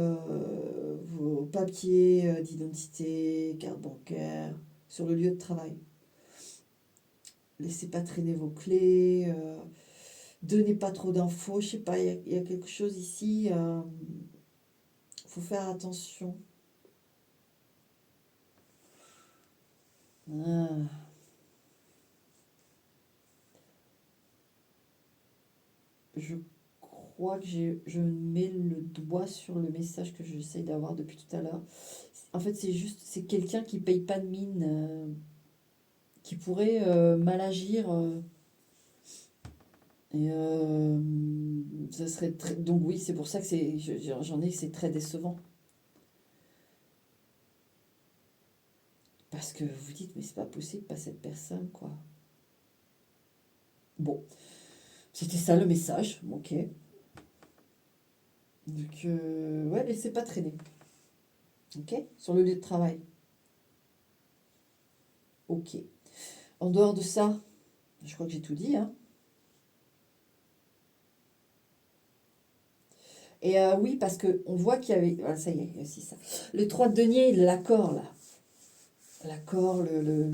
vos papiers d'identité, carte bancaire, sur le lieu de travail. Laissez pas traîner vos clés, donnez pas trop d'infos. Je sais pas, il y a quelque chose ici. Faut faire attention. Ah. Je crois que je mets le doigt sur le message que j'essaye d'avoir depuis tout à l'heure. En fait, c'est quelqu'un qui paye pas de mine, qui pourrait mal agir. Et ça serait très... Donc oui, c'est pour ça que j'en ai que c'est très décevant. Parce que vous dites, mais c'est pas possible, pas cette personne, quoi. Bon, c'était ça le message, ok. Donc, ouais, laissez pas traîner. Ok? Sur le lieu de travail. Ok. En dehors de ça, je crois que j'ai tout dit, hein. Et oui, parce qu'on voit qu'il y avait... Voilà, ça y est, il y a aussi ça. Le 3 de denier, l'accord, là. L'accord, voilà,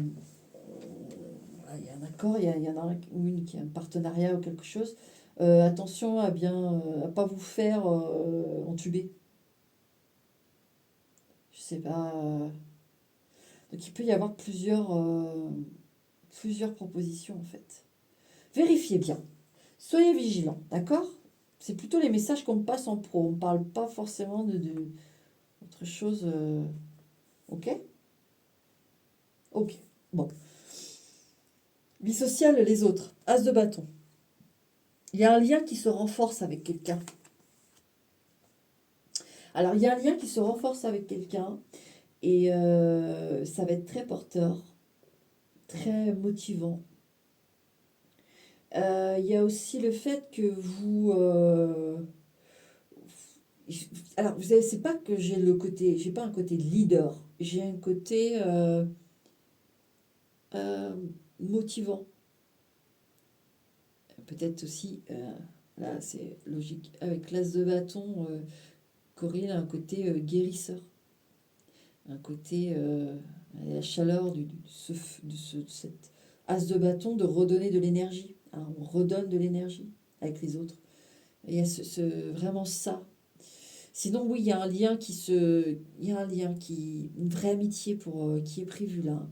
il y a un accord, il y en a une qui a un partenariat ou quelque chose. Attention à bien... à pas vous faire entuber. Je sais pas... Donc il peut y avoir plusieurs propositions, en fait. Vérifiez bien. Soyez vigilants, d'accord? C'est plutôt les messages qu'on me passe en pro. On ne parle pas forcément d'autre chose. Ok? Ok. Bon. Vie sociale, les autres. As de bâton. Il y a un lien qui se renforce avec quelqu'un. Alors, il y a un lien qui se renforce avec quelqu'un et ça va être très porteur, très motivant. Il y a aussi le fait que vous... alors, vous savez, c'est pas que j'ai pas un côté leader, j'ai un côté euh, motivant. Peut-être aussi, là c'est logique, avec l'as de bâton, Corinne a un côté guérisseur, un côté, la chaleur de cette as de bâton de redonner de l'énergie. Hein, on redonne de l'énergie avec les autres. Et il y a vraiment ça. Sinon, oui, il y a un lien il y a un lien une vraie amitié qui est prévue là.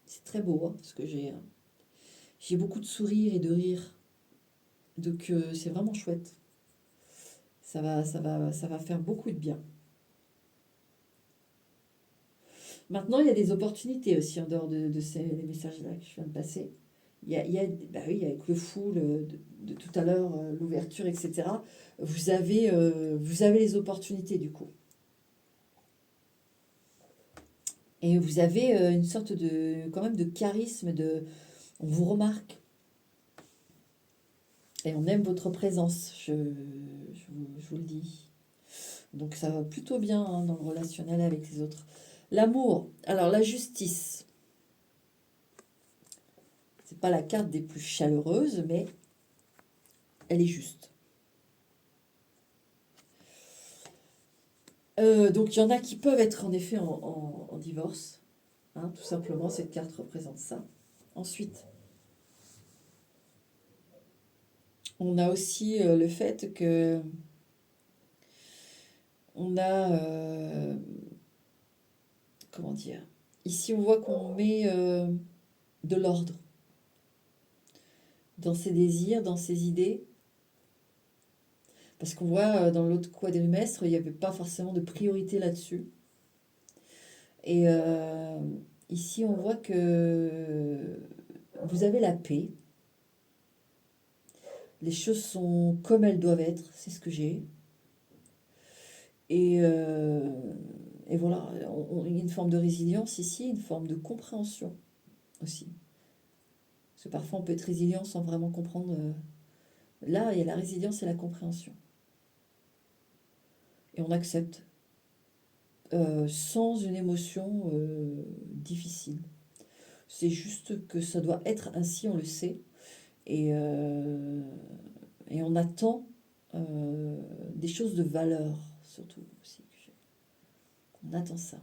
C'est très beau, hein, parce que j'ai beaucoup de sourires et de rires. Donc, c'est vraiment chouette. Ça va faire beaucoup de bien. Maintenant, il y a des opportunités aussi en dehors de les messages-là que je viens de passer. Bah oui, avec le fou de tout à l'heure, l'ouverture, etc. Vous avez les opportunités du coup. Et vous avez une sorte de, quand même de charisme, on vous remarque. Et on aime votre présence, je vous le dis. Donc ça va plutôt bien hein, dans le relationnel avec les autres. L'amour, alors la justice. C'est pas la carte des plus chaleureuses, mais elle est juste. Donc il y en a qui peuvent être en effet en divorce. Hein, tout simplement, cette carte représente ça. Ensuite, on a aussi le fait que on a, comment dire, ici on voit qu'on met de l'ordre dans ses désirs, dans ses idées. Parce qu'on voit dans l'autre quadrimestre, il n'y avait pas forcément de priorité là-dessus. Et ici, on voit que vous avez la paix. Les choses sont comme elles doivent être, c'est ce que j'ai. Et, euh, et voilà, il y a une forme de résilience ici, une forme de compréhension aussi. Parce que parfois, on peut être résilient sans vraiment comprendre. Là, il y a la résilience et la compréhension. Et on accepte sans une émotion difficile. C'est juste que ça doit être ainsi, on le sait. Et, euh, et on attend des choses de valeur, surtout aussi. On attend ça.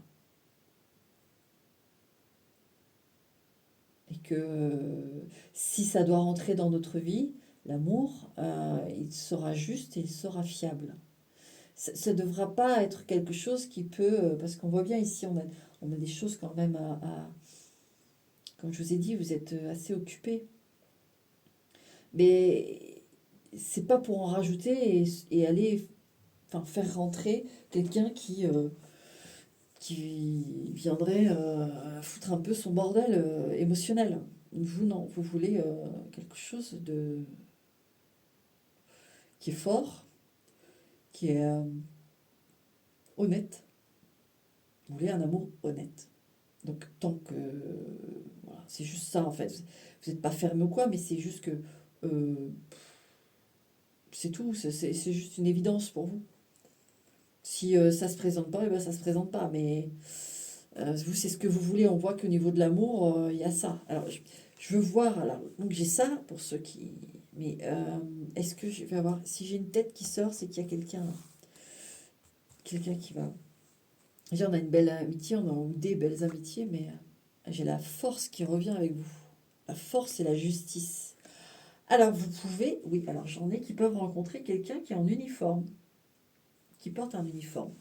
Et que si ça doit rentrer dans notre vie, l'amour, il sera juste et il sera fiable. Ça ne devra pas être quelque chose qui peut... parce qu'on voit bien ici, on a des choses quand même comme je vous ai dit, vous êtes assez occupé. Mais c'est pas pour en rajouter et aller enfin, faire rentrer quelqu'un qui viendrait foutre un peu son bordel émotionnel. Vous, non, vous voulez quelque chose qui est fort, qui est honnête. Vous voulez un amour honnête. Donc, tant que. Voilà, c'est juste ça en fait. Vous n'êtes pas fermé ou quoi, mais c'est juste que. euh, c'est tout, c'est juste une évidence pour vous. Si ça se présente pas, eh ben ça se présente pas. Mais vous, c'est ce que vous voulez. On voit qu'au niveau de l'amour, il y a ça. Alors, je veux voir. Alors, donc j'ai ça pour ceux qui. Mais est-ce que je vais avoir. Si j'ai une tête qui sort, c'est qu'il y a quelqu'un qui va. Déjà, on a une belle amitié, on a des belles amitiés, mais j'ai la force qui revient avec vous. La force et la justice. Alors, vous pouvez. Oui, alors j'en ai qui peuvent rencontrer quelqu'un qui est en uniforme, qui porte un uniforme.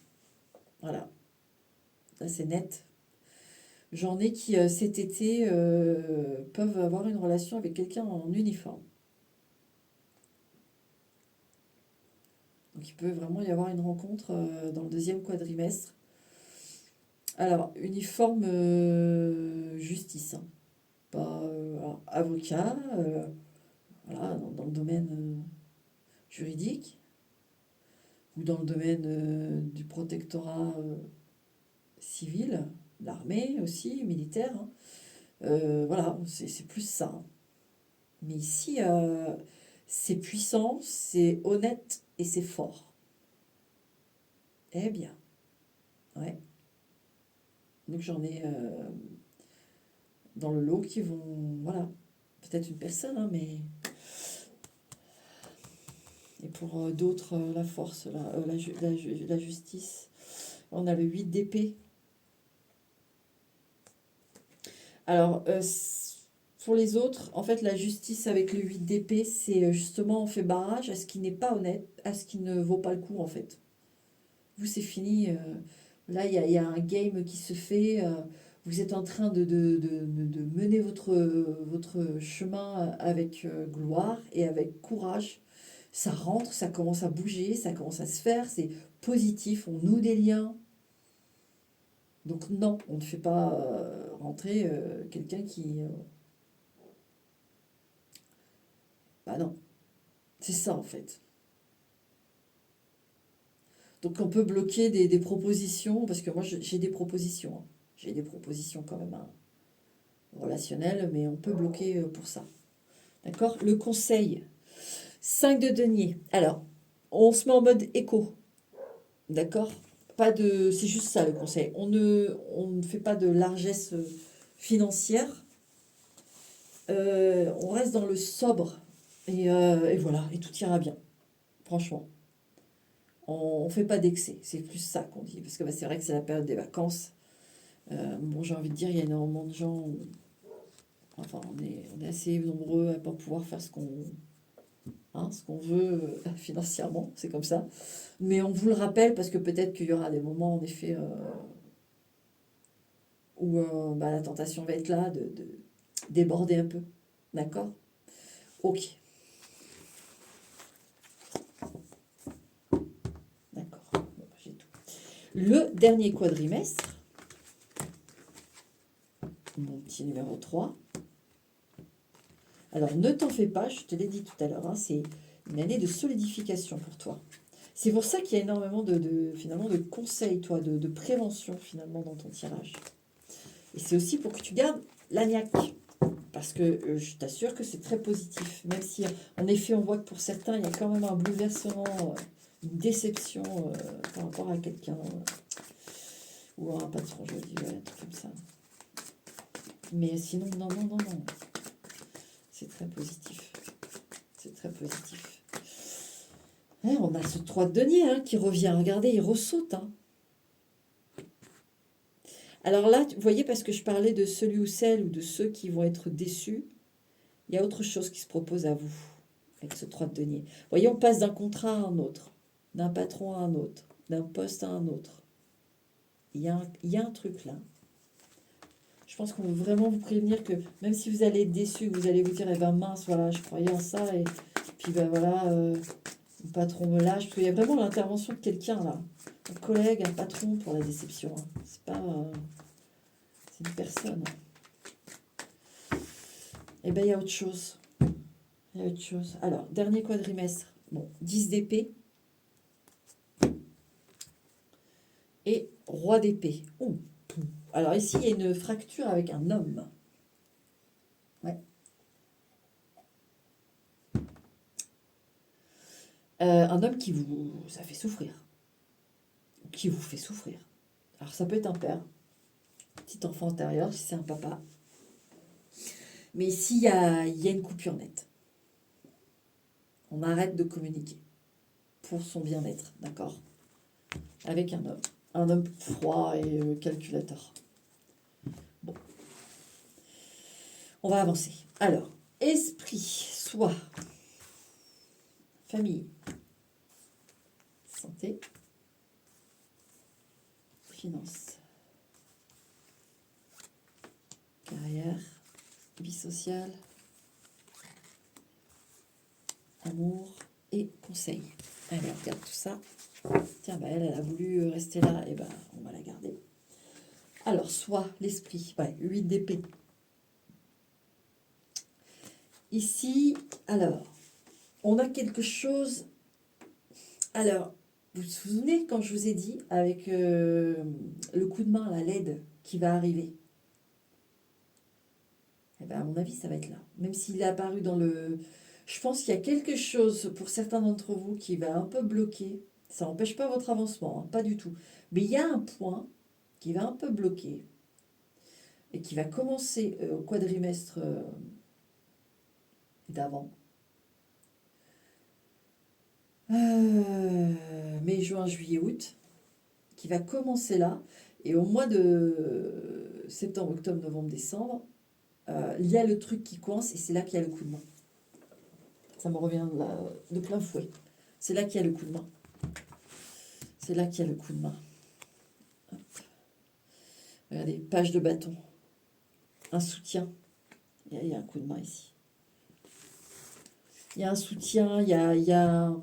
Voilà. Ça, c'est net. J'en ai qui, cet été, peuvent avoir une relation avec quelqu'un en uniforme. Donc il peut vraiment y avoir une rencontre dans le deuxième quadrimestre. Alors, uniforme justice, hein. Pas alors, avocat, voilà, dans le domaine juridique, ou dans le domaine du protectorat civil, l'armée aussi, militaire, hein. Voilà, c'est plus ça, hein. Mais ici, c'est puissant, c'est honnête et c'est fort. Eh bien, ouais. Donc j'en ai dans le lot qui vont, voilà, peut-être une personne, hein, mais et pour d'autres, la force, la justice. On a le 8 d'épée. Alors, pour les autres, en fait, la justice avec le 8 d'épée, c'est justement on fait barrage à ce qui n'est pas honnête, à ce qui ne vaut pas le coup, en fait. Vous, c'est fini. Là, il y a un game qui se fait. Vous êtes en train de mener votre chemin avec gloire et avec courage. Ça rentre, ça commence à bouger, ça commence à se faire. C'est positif, on noue des liens. Donc non, on ne fait pas rentrer quelqu'un qui... bah non, c'est ça en fait. Donc on peut bloquer des propositions, parce que moi j'ai des propositions, hein. j'ai des propositions quand même relationnelles, mais on peut bloquer pour ça. D'accord? Le conseil, 5 de denier. Alors, on se met en mode éco. D'accord? Pas de, c'est juste ça le conseil. On ne fait pas de largesse financière. On reste dans le sobre. Et voilà, et tout ira bien. Franchement. On ne fait pas d'excès. C'est plus ça qu'on dit. Parce que bah, c'est vrai que c'est la période des vacances. Bon, j'ai envie de dire, il y a énormément de gens. Enfin, on est assez nombreux à ne pas pouvoir faire ce qu'on veut financièrement. C'est comme ça. Mais on vous le rappelle parce que peut-être qu'il y aura des moments, en effet, où bah, la tentation va être là de déborder un peu. D'accord? Ok. D'accord. Bon, bah, j'ai tout. Le dernier quadrimestre, mon petit numéro 3. Alors, ne t'en fais pas, je te l'ai dit tout à l'heure, hein, c'est une année de solidification pour toi. C'est pour ça qu'il y a énormément finalement, de conseils, toi, de prévention, finalement, dans ton tirage. Et c'est aussi pour que tu gardes la niaque. Parce que je t'assure que c'est très positif. Même si, en effet, on voit que pour certains, il y a quand même un bouleversement, une déception par rapport à quelqu'un. Ou à un patron, je dis, ouais, un truc comme ça. Mais sinon, non, non, non, non. C'est très positif. C'est très positif. Hein, on a ce 3 de denier hein, qui revient. Regardez, il ressaute. Hein. Alors là, vous voyez, parce que je parlais de celui ou celle ou de ceux qui vont être déçus, il y a autre chose qui se propose à vous avec ce 3 de denier. Vous voyez, on passe d'un contrat à un autre, d'un patron à un autre, d'un poste à un autre. Il y a un truc là. Je pense qu'on veut vraiment vous prévenir que même si vous allez être déçu, vous allez vous dire, eh ben mince, voilà, je croyais en ça, et puis ben voilà, le patron me lâche. Parce qu'il y a vraiment l'intervention de quelqu'un là. Un collègue, un patron pour la déception. Hein. C'est pas... c'est une personne. Eh bien, il y a autre chose. Il y a autre chose. Alors, dernier quadrimestre. Bon, 10 d'épée. Et roi d'épée. Ouh. Alors ici, il y a une fracture avec un homme. Ouais. Un homme qui vous a fait souffrir. Qui vous fait souffrir. Alors, ça peut être un père. Petit enfant intérieur, si c'est un papa. Mais ici, il y a une coupure nette. On arrête de communiquer pour son bien-être, d'accord? Avec un homme. Un homme froid et calculateur. Bon. On va avancer. Alors, esprit, soi, famille, santé, finances, carrière, vie sociale, amour et conseil. Allez, on regarde tout ça. Tiens, bah elle a voulu rester là, et ben on va la garder. Alors, soit l'esprit, ouais, 8 d'épée. Ici, alors, on a quelque chose. Alors, vous vous souvenez quand je vous ai dit avec le coup de main, la LED qui va arriver? Eh ben, à mon avis, ça va être là. Même s'il est apparu dans le... Je pense qu'il y a quelque chose pour certains d'entre vous qui va un peu bloquer. Ça n'empêche pas votre avancement, hein, pas du tout. Mais il y a un point qui va un peu bloquer et qui va commencer au quadrimestre d'avant. Mai, juin, juillet, août, qui va commencer là. Et au mois de septembre, octobre, novembre, décembre, il y a le truc qui coince et c'est là qu'il y a le coup de main. Ça me revient là, de plein fouet. C'est là qu'il y a le coup de main. C'est là qu'il y a le coup de main. Hop. Regardez, page de bâton. Un soutien. Il y a un coup de main ici. Il y a un soutien, il y a...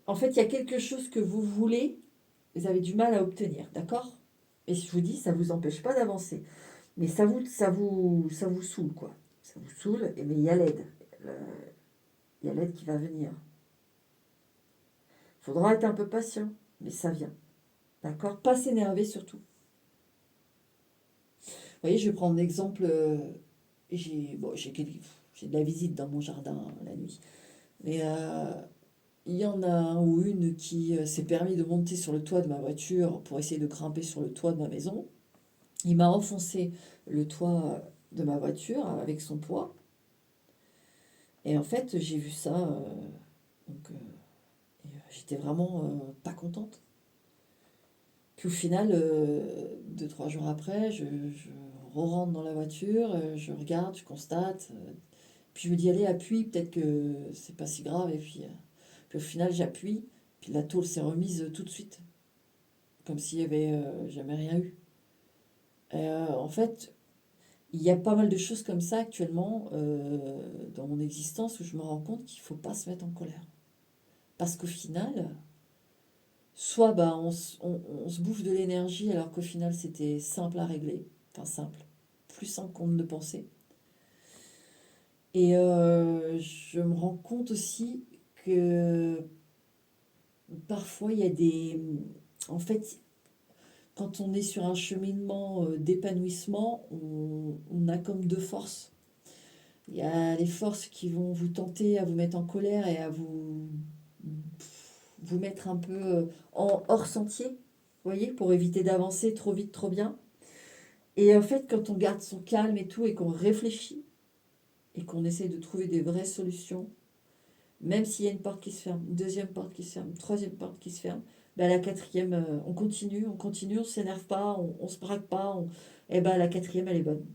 En fait, il y a quelque chose que vous voulez, vous avez du mal à obtenir, d'accord? Et je vous dis, ça ne vous empêche pas d'avancer. Mais ça vous saoule, quoi. Ça vous saoule, mais il y a l'aide. Il y a l'aide qui va venir. Il faudra être un peu patient. mais ça vient. D'accord? Pas s'énerver surtout. Vous voyez, je vais prendre l'exemple. J'ai de la visite dans mon jardin la nuit. Mais il y en a un ou une qui s'est permis de monter sur le toit de ma voiture pour essayer de grimper sur le toit de ma maison. Il m'a enfoncé le toit de ma voiture avec son poids. Et en fait, j'ai vu ça. Donc, j'étais vraiment pas contente. Puis au final, 2, 3 jours après, je re-rentre dans la voiture, je regarde, je constate. Puis je me dis, allez, appuie, peut-être que c'est pas si grave. Et puis au final, j'appuie. Puis la tôle s'est remise tout de suite. Comme s'il y avait jamais rien eu. En fait, il y a pas mal de choses comme ça actuellement dans mon existence où je me rends compte qu'il ne faut pas se mettre en colère. Parce qu'au final, soit bah, on se bouffe de l'énergie alors qu'au final c'était simple à régler. Enfin simple, plus simple qu'on ne le pensait. Et je me rends compte aussi que parfois il y a des... En fait, quand on est sur un cheminement d'épanouissement, on a comme deux forces. Il y a les forces qui vont vous tenter à vous mettre en colère et à vous mettre un peu en hors sentier, vous voyez, pour éviter d'avancer trop vite, trop bien. Et en fait, quand on garde son calme et tout, et qu'on réfléchit, et qu'on essaie de trouver des vraies solutions, même s'il y a une porte qui se ferme, une deuxième porte qui se ferme, une troisième porte qui se ferme, ben la quatrième, on continue, on ne s'énerve pas, on se braque pas, et ben la quatrième, elle est bonne.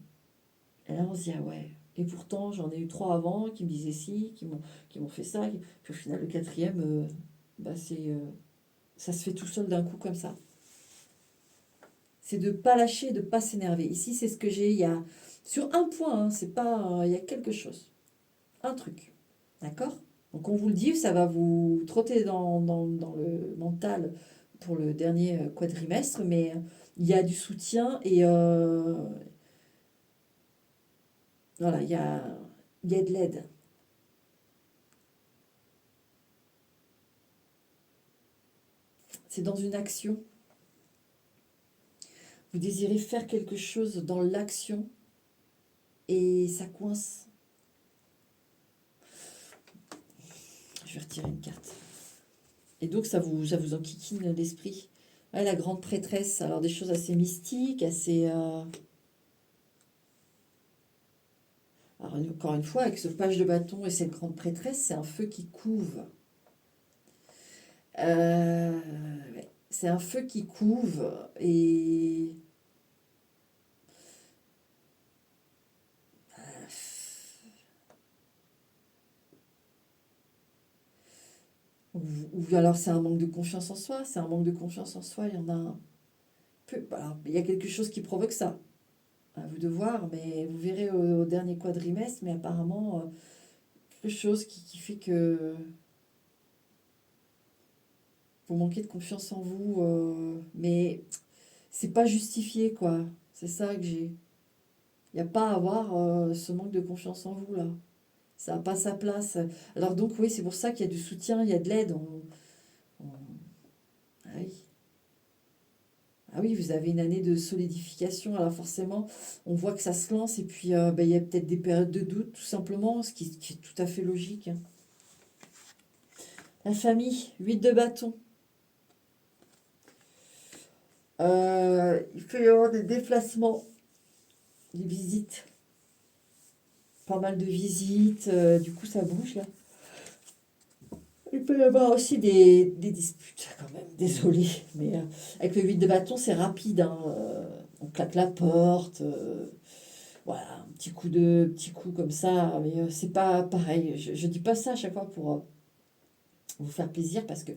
Et là, on se dit, ah ouais. Et pourtant, j'en ai eu 3 avant qui me disaient si, qui m'ont fait ça. Puis au final, le quatrième, bah ça se fait tout seul d'un coup comme ça. C'est de ne pas lâcher, de ne pas s'énerver. Ici, c'est ce que j'ai. Il y a, sur un point, hein, c'est pas, il y a quelque chose. Un truc. D'accord? Donc on vous le dit, ça va vous trotter dans le mental pour le dernier quadrimestre, mais il y a du soutien et voilà, il y a de l'aide. C'est dans une action. Vous désirez faire quelque chose dans l'action et ça coince. Je vais retirer une carte. Et donc ça vous enquiquine l'esprit. Ouais, la grande prêtresse, alors des choses assez mystiques, assez... Alors encore une fois, avec ce page de bâton et cette grande prêtresse, c'est un feu qui couve. Ouais, c'est un feu qui couve et... Ou alors c'est un manque de confiance en soi, c'est un manque de confiance en soi, il y en a un peu. Alors, il y a quelque chose qui provoque ça. À vous de voir, mais vous verrez au dernier quadrimestre, mais apparemment, quelque chose qui fait que vous manquez de confiance en vous, mais c'est pas justifié, quoi. C'est ça que j'ai. Il n'y a pas à avoir ce manque de confiance en vous, là. Ça n'a pas sa place. Alors donc, oui, c'est pour ça qu'il y a du soutien, il y a de l'aide. On- Ah oui. Ah oui, vous avez une année de solidification, alors forcément, on voit que ça se lance, et puis il y a peut-être des périodes de doute, tout simplement, ce qui est tout à fait logique, hein. La famille, 8 de bâton. Il peut y avoir des déplacements, des visites, pas mal de visites, du coup ça bouge là. Il peut y avoir aussi des disputes quand même, désolé, mais avec le 8 de bâton c'est rapide, hein, on claque la porte, voilà, petit coup comme ça, mais c'est pas pareil. Je dis pas ça à chaque fois pour vous faire plaisir parce que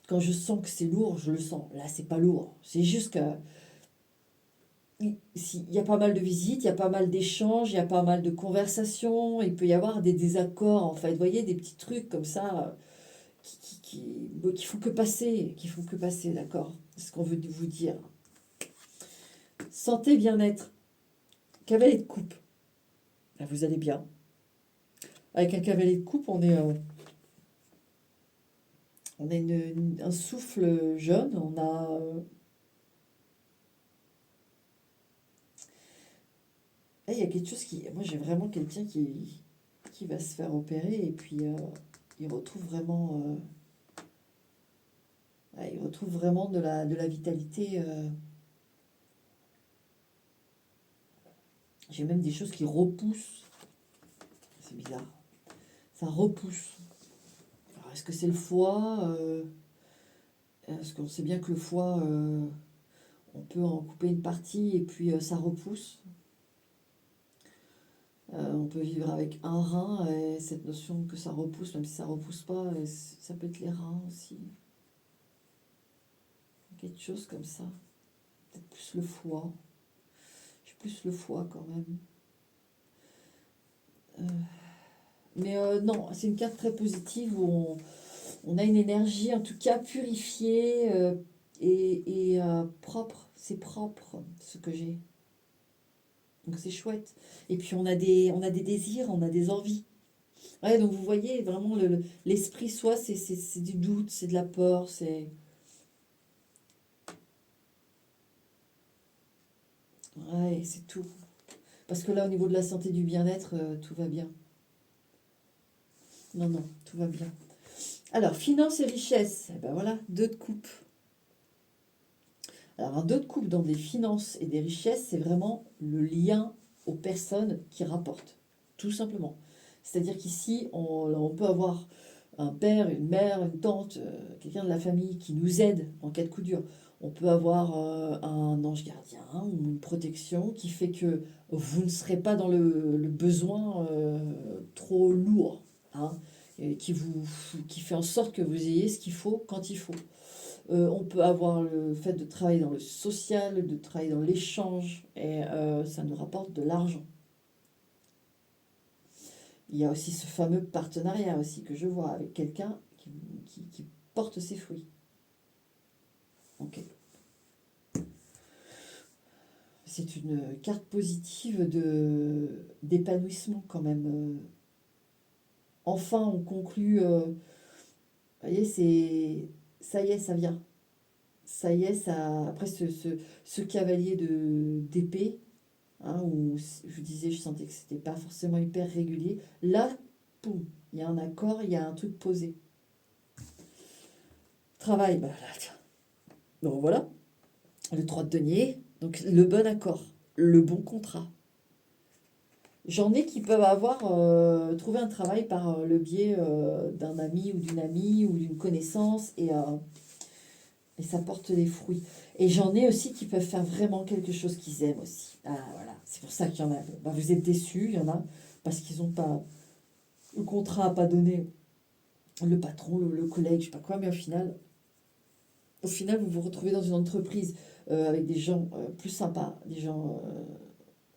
quand je sens que c'est lourd, je le sens. Là, c'est pas lourd. C'est juste que il y a pas mal de visites, il y a pas mal d'échanges, il y a pas mal de conversations. Il peut y avoir des désaccords, en fait. Vous voyez, des petits trucs comme ça qui font que passer, d'accord? C'est ce qu'on veut vous dire. Santé, bien-être. Cavalier de coupe. Là, vous allez bien. Avec un cavalier de coupe, on est On a un souffle jeune, on a... là, il y a quelque chose qui... Moi, j'ai vraiment quelqu'un qui va se faire opérer et puis il retrouve vraiment... ouais, il retrouve vraiment de la vitalité. J'ai même des choses qui repoussent. C'est bizarre. Ça repousse. Alors, est-ce que c'est le foie parce qu'on sait bien que le foie, on peut en couper une partie et puis ça repousse. On peut vivre avec un rein et cette notion que ça repousse, même si ça repousse pas, ça peut être les reins aussi. Quelque chose comme ça. Peut-être plus le foie. J'ai plus le foie quand même. Mais non, c'est une carte très positive où on a une énergie en tout cas purifiée et propre. C'est propre ce que j'ai. Donc c'est chouette. Et puis on a des désirs, on a des envies. Ouais, donc vous voyez vraiment l'esprit soi, c'est du doute, c'est de la peur, c'est... Ouais, c'est tout. Parce que là, au niveau de la santé du bien-être, tout va bien. Non, non, tout va bien. Alors, finance et richesse. Eh ben voilà, 2 de coupe. Alors, un 2 de coupe dans des finances et des richesses, c'est vraiment le lien aux personnes qui rapportent. Tout simplement. C'est-à-dire qu'ici, on peut avoir un père, une mère, une tante, quelqu'un de la famille qui nous aide en cas de coup dur. On peut avoir un ange gardien ou une protection qui fait que vous ne serez pas dans le besoin trop lourd, hein, et qui fait en sorte que vous ayez ce qu'il faut quand il faut. On peut avoir le fait de travailler dans le social, de travailler dans l'échange, et ça nous rapporte de l'argent. Il y a aussi ce fameux partenariat aussi que je vois avec quelqu'un qui porte ses fruits. Ok. C'est une carte positive d'épanouissement quand même. Enfin, on conclut. Vous voyez, ça y est, ça vient. Ça y est, ça. Après ce cavalier d'épée, hein, où je disais, je sentais que c'était pas forcément hyper régulier. Là, poum, il y a un accord, il y a un truc posé. Travail, bah là, tiens. Donc voilà, le 3 de denier, donc le bon accord, le bon contrat. J'en ai qui peuvent avoir trouvé un travail par le biais d'un ami ou d'une amie ou d'une connaissance et ça porte des fruits. Et j'en ai aussi qui peuvent faire vraiment quelque chose qu'ils aiment aussi. Ah voilà, c'est pour ça qu'il y en a. Bon, bah, vous êtes déçus, il y en a, parce qu'ils n'ont pas. Le contrat n'a pas donné le patron, le collègue, je sais pas quoi, mais au final, vous vous retrouvez dans une entreprise avec des gens plus sympas, des gens.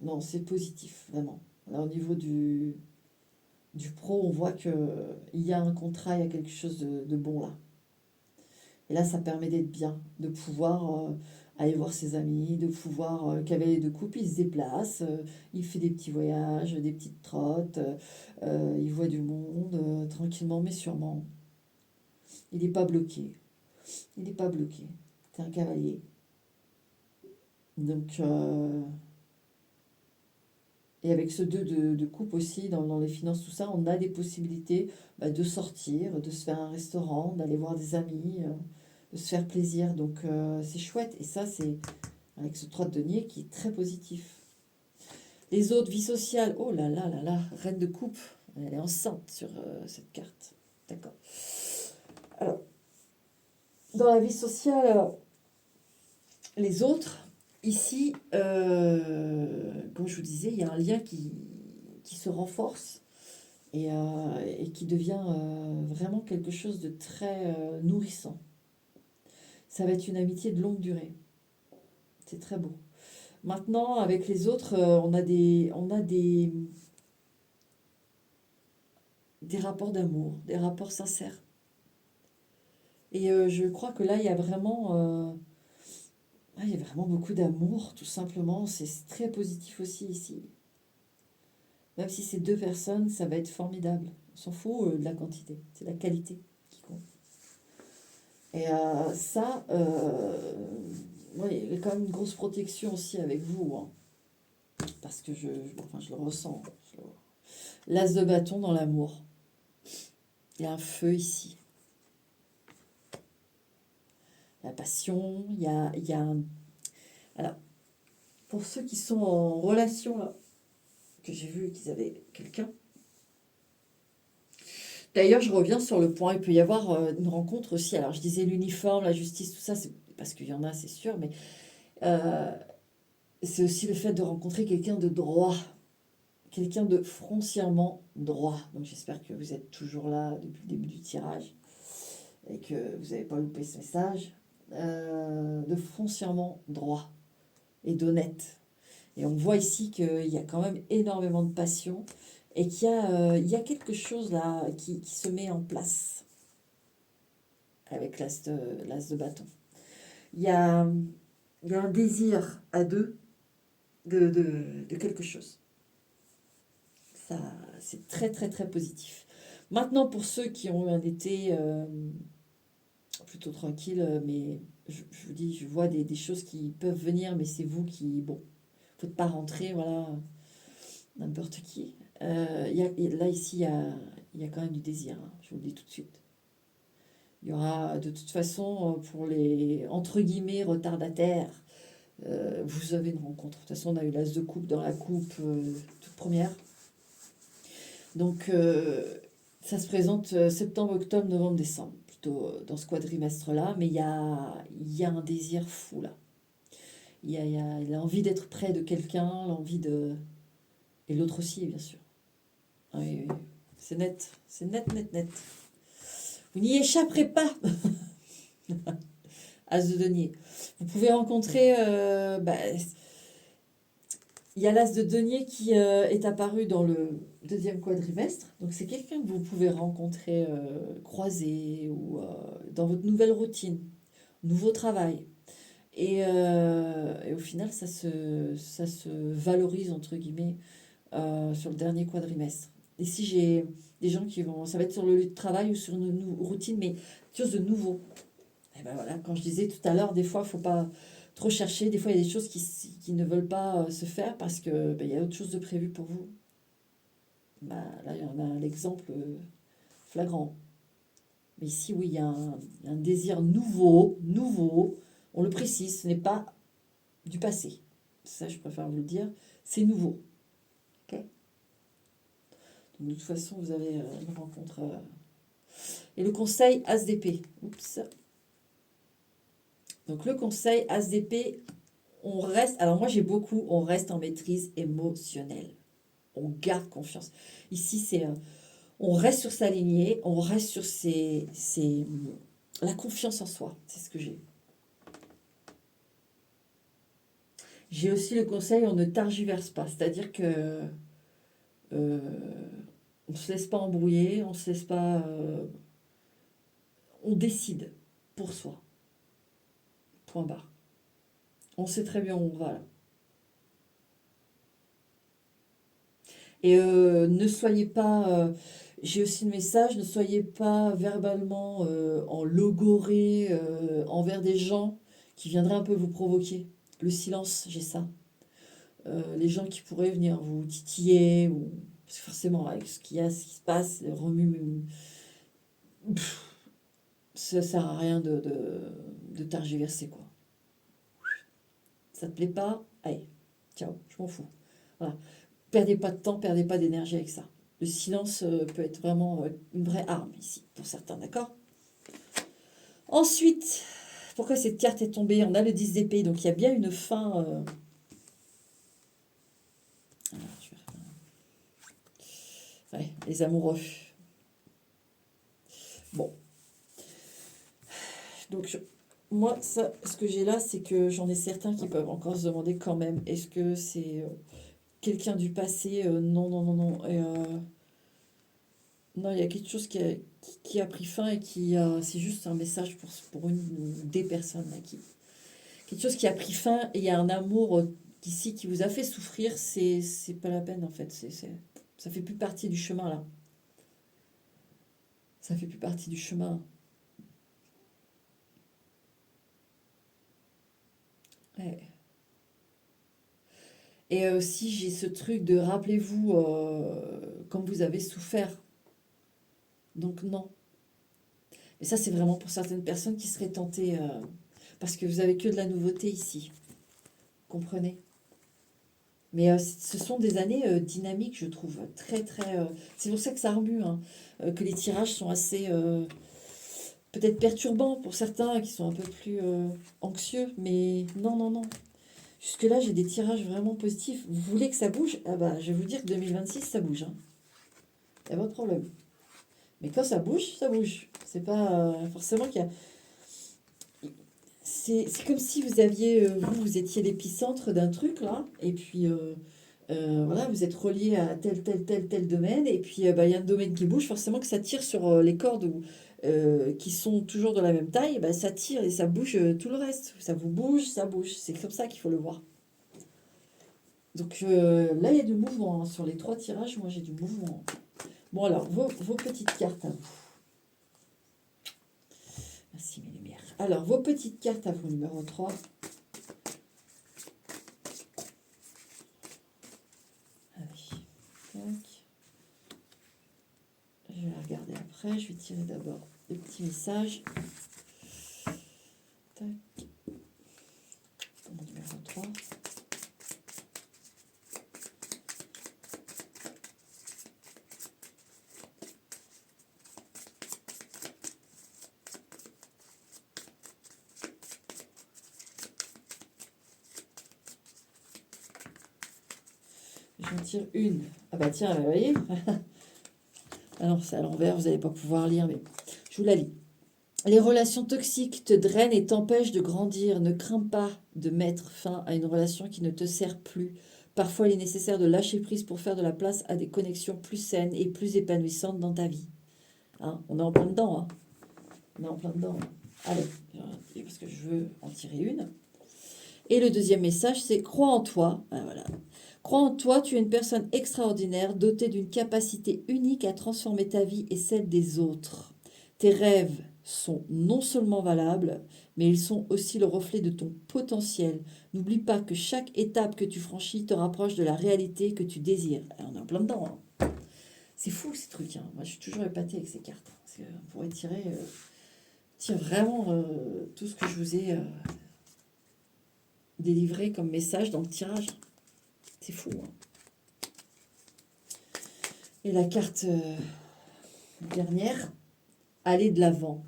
Non, c'est positif, vraiment. Là, au niveau du pro, on voit qu'il y a un contrat, il y a quelque chose de bon là. Et là, ça permet d'être bien, de pouvoir aller voir ses amis, de pouvoir, cavaler de coupe, il se déplace, il fait des petits voyages, des petites trottes, il voit du monde, tranquillement mais sûrement. Il n'est pas bloqué. Il n'est pas bloqué. C'est un cavalier. Donc, et avec ce 2 de coupe aussi, dans les finances, tout ça, on a des possibilités de sortir, de se faire un restaurant, d'aller voir des amis, de se faire plaisir. Donc c'est chouette. Et ça, c'est avec ce 3 de denier qui est très positif. Les autres, vie sociale, oh là là là là, reine de coupe, elle est enceinte sur cette carte. D'accord. Alors, dans la vie sociale, les autres, ici, comme je vous disais, il y a un lien qui se renforce et qui devient vraiment quelque chose de très nourrissant. Ça va être une amitié de longue durée. C'est très beau. Maintenant, avec les autres, on a des rapports d'amour, des rapports sincères. Et je crois que là, il y a vraiment beaucoup d'amour, tout simplement. C'est très positif aussi ici. Même si c'est 2 personnes, ça va être formidable. On s'en fout de la quantité, c'est la qualité qui compte. Et ouais, il y a quand même une grosse protection aussi avec vous, hein, parce que enfin, je le ressens. L'as de bâton dans l'amour. Il y a un feu ici. La passion, il y a un... Alors, pour ceux qui sont en relation, là, que j'ai vu qu'ils avaient quelqu'un. D'ailleurs, je reviens sur le point, il peut y avoir une rencontre aussi. Alors, je disais l'uniforme, la justice, tout ça, c'est parce qu'il y en a, c'est sûr, mais euh, c'est aussi le fait de rencontrer quelqu'un de droit, quelqu'un de foncièrement droit. Donc, j'espère que vous êtes toujours là depuis le début du tirage et que vous n'avez pas loupé ce message. De foncièrement droit et d'honnête. Et on voit ici qu'il y a quand même énormément de passion et il y a quelque chose là qui se met en place avec l'as de bâton. Il y a, il y a un désir à deux de quelque chose. Ça, c'est très très très positif. Maintenant, pour ceux qui ont eu un été plutôt tranquille, mais je vous dis, je vois des choses qui peuvent venir, mais c'est vous qui, bon, faut pas rentrer, voilà, n'importe qui. Là, ici, il y a quand même du désir, hein, je vous le dis tout de suite. Il y aura de toute façon, pour les, entre guillemets, retardataires, vous avez une rencontre. De toute façon, on a eu l'as de coupe dans la coupe toute première. Donc, ça se présente septembre, octobre, novembre, décembre, plutôt dans ce quadrimestre-là. Mais il y a un désir fou, là. Il a envie d'être près de quelqu'un, l'envie de... Et l'autre aussi, bien sûr. Ah oui, oui. C'est net, c'est net, net, net. Vous n'y échapperez pas. As de denier. Vous pouvez rencontrer... il y a l'as de denier qui est apparu dans le deuxième quadrimestre. Donc c'est quelqu'un que vous pouvez rencontrer, croiser ou dans votre nouvelle routine, nouveau travail. Et au final, ça se valorise, entre guillemets, sur le dernier quadrimestre. Ici, j'ai des gens qui vont... Ça va être sur le lieu de travail ou sur une routine, mais quelque chose de nouveau. Et ben voilà, quand je disais tout à l'heure, des fois, il ne faut pas trop chercher. Des fois, il y a des choses qui ne veulent pas se faire parce que ben, il y a autre chose de prévu pour vous. Ben, là, il y en a l'exemple flagrant. Mais ici, oui, il y a un désir nouveau, nouveau. On le précise, ce n'est pas du passé. Ça, je préfère vous le dire. C'est nouveau. Ok. Donc, de toute façon, vous avez une rencontre. Et le conseil As d'épée. Oups. Donc, le conseil As d'épée, on reste. Alors, moi, j'ai beaucoup. On reste en maîtrise émotionnelle. On garde confiance. Ici, c'est. On reste sur sa lignée. On reste sur la confiance en soi. C'est ce que j'ai. J'ai aussi le conseil, on ne targiverse pas. C'est-à-dire que on ne se laisse pas embrouiller, on se laisse pas... on décide pour soi. Point barre. On sait très bien où on va là. Et ne soyez pas... j'ai aussi le message, ne soyez pas verbalement en logorée envers des gens qui viendraient un peu vous provoquer. Le silence, j'ai ça. Les gens qui pourraient venir vous titiller, ou parce que forcément avec ce qu'il y a, ce qui se passe, le remue, ça sert à rien de tergiverser quoi. Ça te plaît pas, allez, ciao, je m'en fous. Voilà. Perdez pas de temps, perdez pas d'énergie avec ça. Le silence peut être vraiment une vraie arme ici, pour certains, d'accord? Ensuite, pourquoi cette carte est tombée? On a le 10 d'épée, donc il y a bien une fin. Alors, je vais ouais, les amoureux. Bon. Donc, moi, ça, ce que j'ai là, c'est que j'en ai certains qui peuvent encore se demander quand même, est-ce que c'est quelqu'un du passé? Non, non, non, non. Non, il y a quelque chose qui a pris fin et c'est juste un message pour une ou des personnes là, quelque chose qui a pris fin et il y a un amour ici qui vous a fait souffrir, c'est pas la peine en fait. Ça fait plus partie du chemin là. Ça fait plus partie du chemin. Et aussi, j'ai ce truc de rappelez-vous comme vous avez souffert. Donc non. Et ça, c'est vraiment pour certaines personnes qui seraient tentées, parce que vous avez que de la nouveauté ici. Comprenez? Mais ce sont des années dynamiques, je trouve. Très, très. C'est pour ça que ça remue, hein, que les tirages sont assez. Peut-être perturbants pour certains qui sont un peu plus anxieux. Mais non, non, non. Jusque-là, j'ai des tirages vraiment positifs. Vous voulez que ça bouge? Ah bah, je vais vous dire que 2026, ça bouge. Hein. Il n'y a pas de problème. Mais quand ça bouge, ça bouge. C'est pas forcément qu'il y a. C'est comme si vous aviez, vous étiez l'épicentre d'un truc là, et puis voilà, vous êtes relié à tel domaine, et puis bah, il y a un domaine qui bouge, forcément que ça tire sur les cordes qui sont toujours de la même taille, bah, ça tire et ça bouge tout le reste. Ça vous bouge, ça bouge. C'est comme ça qu'il faut le voir. Donc là, il y a du mouvement. Hein. Sur les 3 tirages, moi j'ai du mouvement. Bon alors, vos petites cartes à vous. Merci mes lumières. Alors, vos petites cartes à vous, numéro 3. Allez, tac. Je vais la regarder après. Je vais tirer d'abord le petit message. Tac. Pour mon numéro 3. J'en tire une. Ah bah tiens, vous voyez. Ah non, c'est à l'envers, vous n'allez pas pouvoir lire, mais je vous la lis. Les relations toxiques te drainent et t'empêchent de grandir. Ne crains pas de mettre fin à une relation qui ne te sert plus. Parfois, il est nécessaire de lâcher prise pour faire de la place à des connexions plus saines et plus épanouissantes dans ta vie. Hein, on est en plein dedans. Hein. On est en plein dedans. Allez, parce que je veux en tirer une. Et le deuxième message, c'est crois en toi. Ah, voilà. Crois en toi, tu es une personne extraordinaire, dotée d'une capacité unique à transformer ta vie et celle des autres. Tes rêves sont non seulement valables, mais ils sont aussi le reflet de ton potentiel. N'oublie pas que chaque étape que tu franchis te rapproche de la réalité que tu désires. Et on est en plein dedans. Hein. C'est fou ces trucs. Hein. Moi, je suis toujours épatée avec ces cartes. Parce qu'on pourrait tirer vraiment tout ce que je vous ai délivré comme message dans le tirage. C'est fou. Hein. Et la carte dernière, aller de l'avant.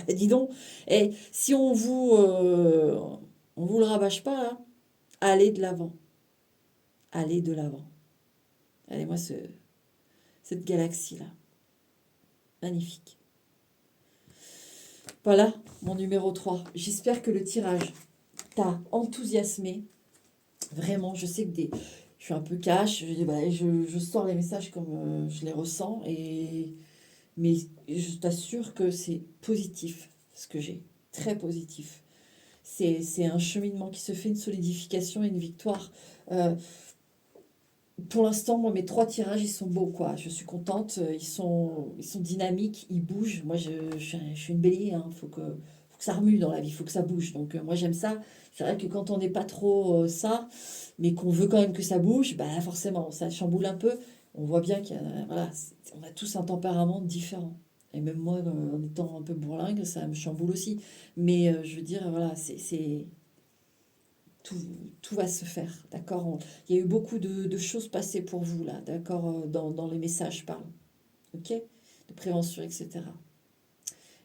Dis donc, et si on vous le rabâche pas là, allez de l'avant. Allez de l'avant. Allez, moi, cette galaxie-là. Magnifique. Voilà, mon numéro 3. J'espère que le tirage t'a enthousiasmé. Vraiment, je sais que je suis un peu cash. Je sors les messages comme je les ressens. Mais je t'assure que c'est positif, ce que j'ai. Très positif. C'est un cheminement qui se fait, une solidification et une victoire. Pour l'instant, moi, mes 3 tirages, ils sont beaux, quoi. Je suis contente. Ils sont dynamiques, ils bougent. Moi, je suis une bélier. Hein. Faut que ça remue dans la vie, il faut que ça bouge. Donc, moi, j'aime ça. C'est vrai que quand on n'est pas trop ça, mais qu'on veut quand même que ça bouge, bah, forcément, ça chamboule un peu. On voit bien voilà, on a tous un tempérament différent. Et même moi, en étant un peu bourlingue, ça me chamboule aussi. Mais je veux dire, voilà, tout va se faire, d'accord? Il y a eu beaucoup de choses passées pour vous, là, d'accord? Dans les messages, je parle, ok? De prévention, etc.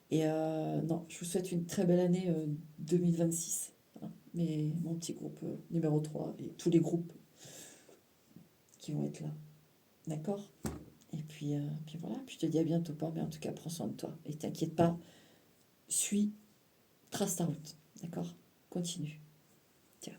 Et non, je vous souhaite une très belle année 2026. Hein, mais mon petit groupe numéro 3 et tous les groupes qui vont être là, d'accord? Et puis voilà, puis je te dis à bientôt, pas, mais en tout cas, prends soin de toi. Et t'inquiète pas, trace ta route, d'accord? Continue. Tiens.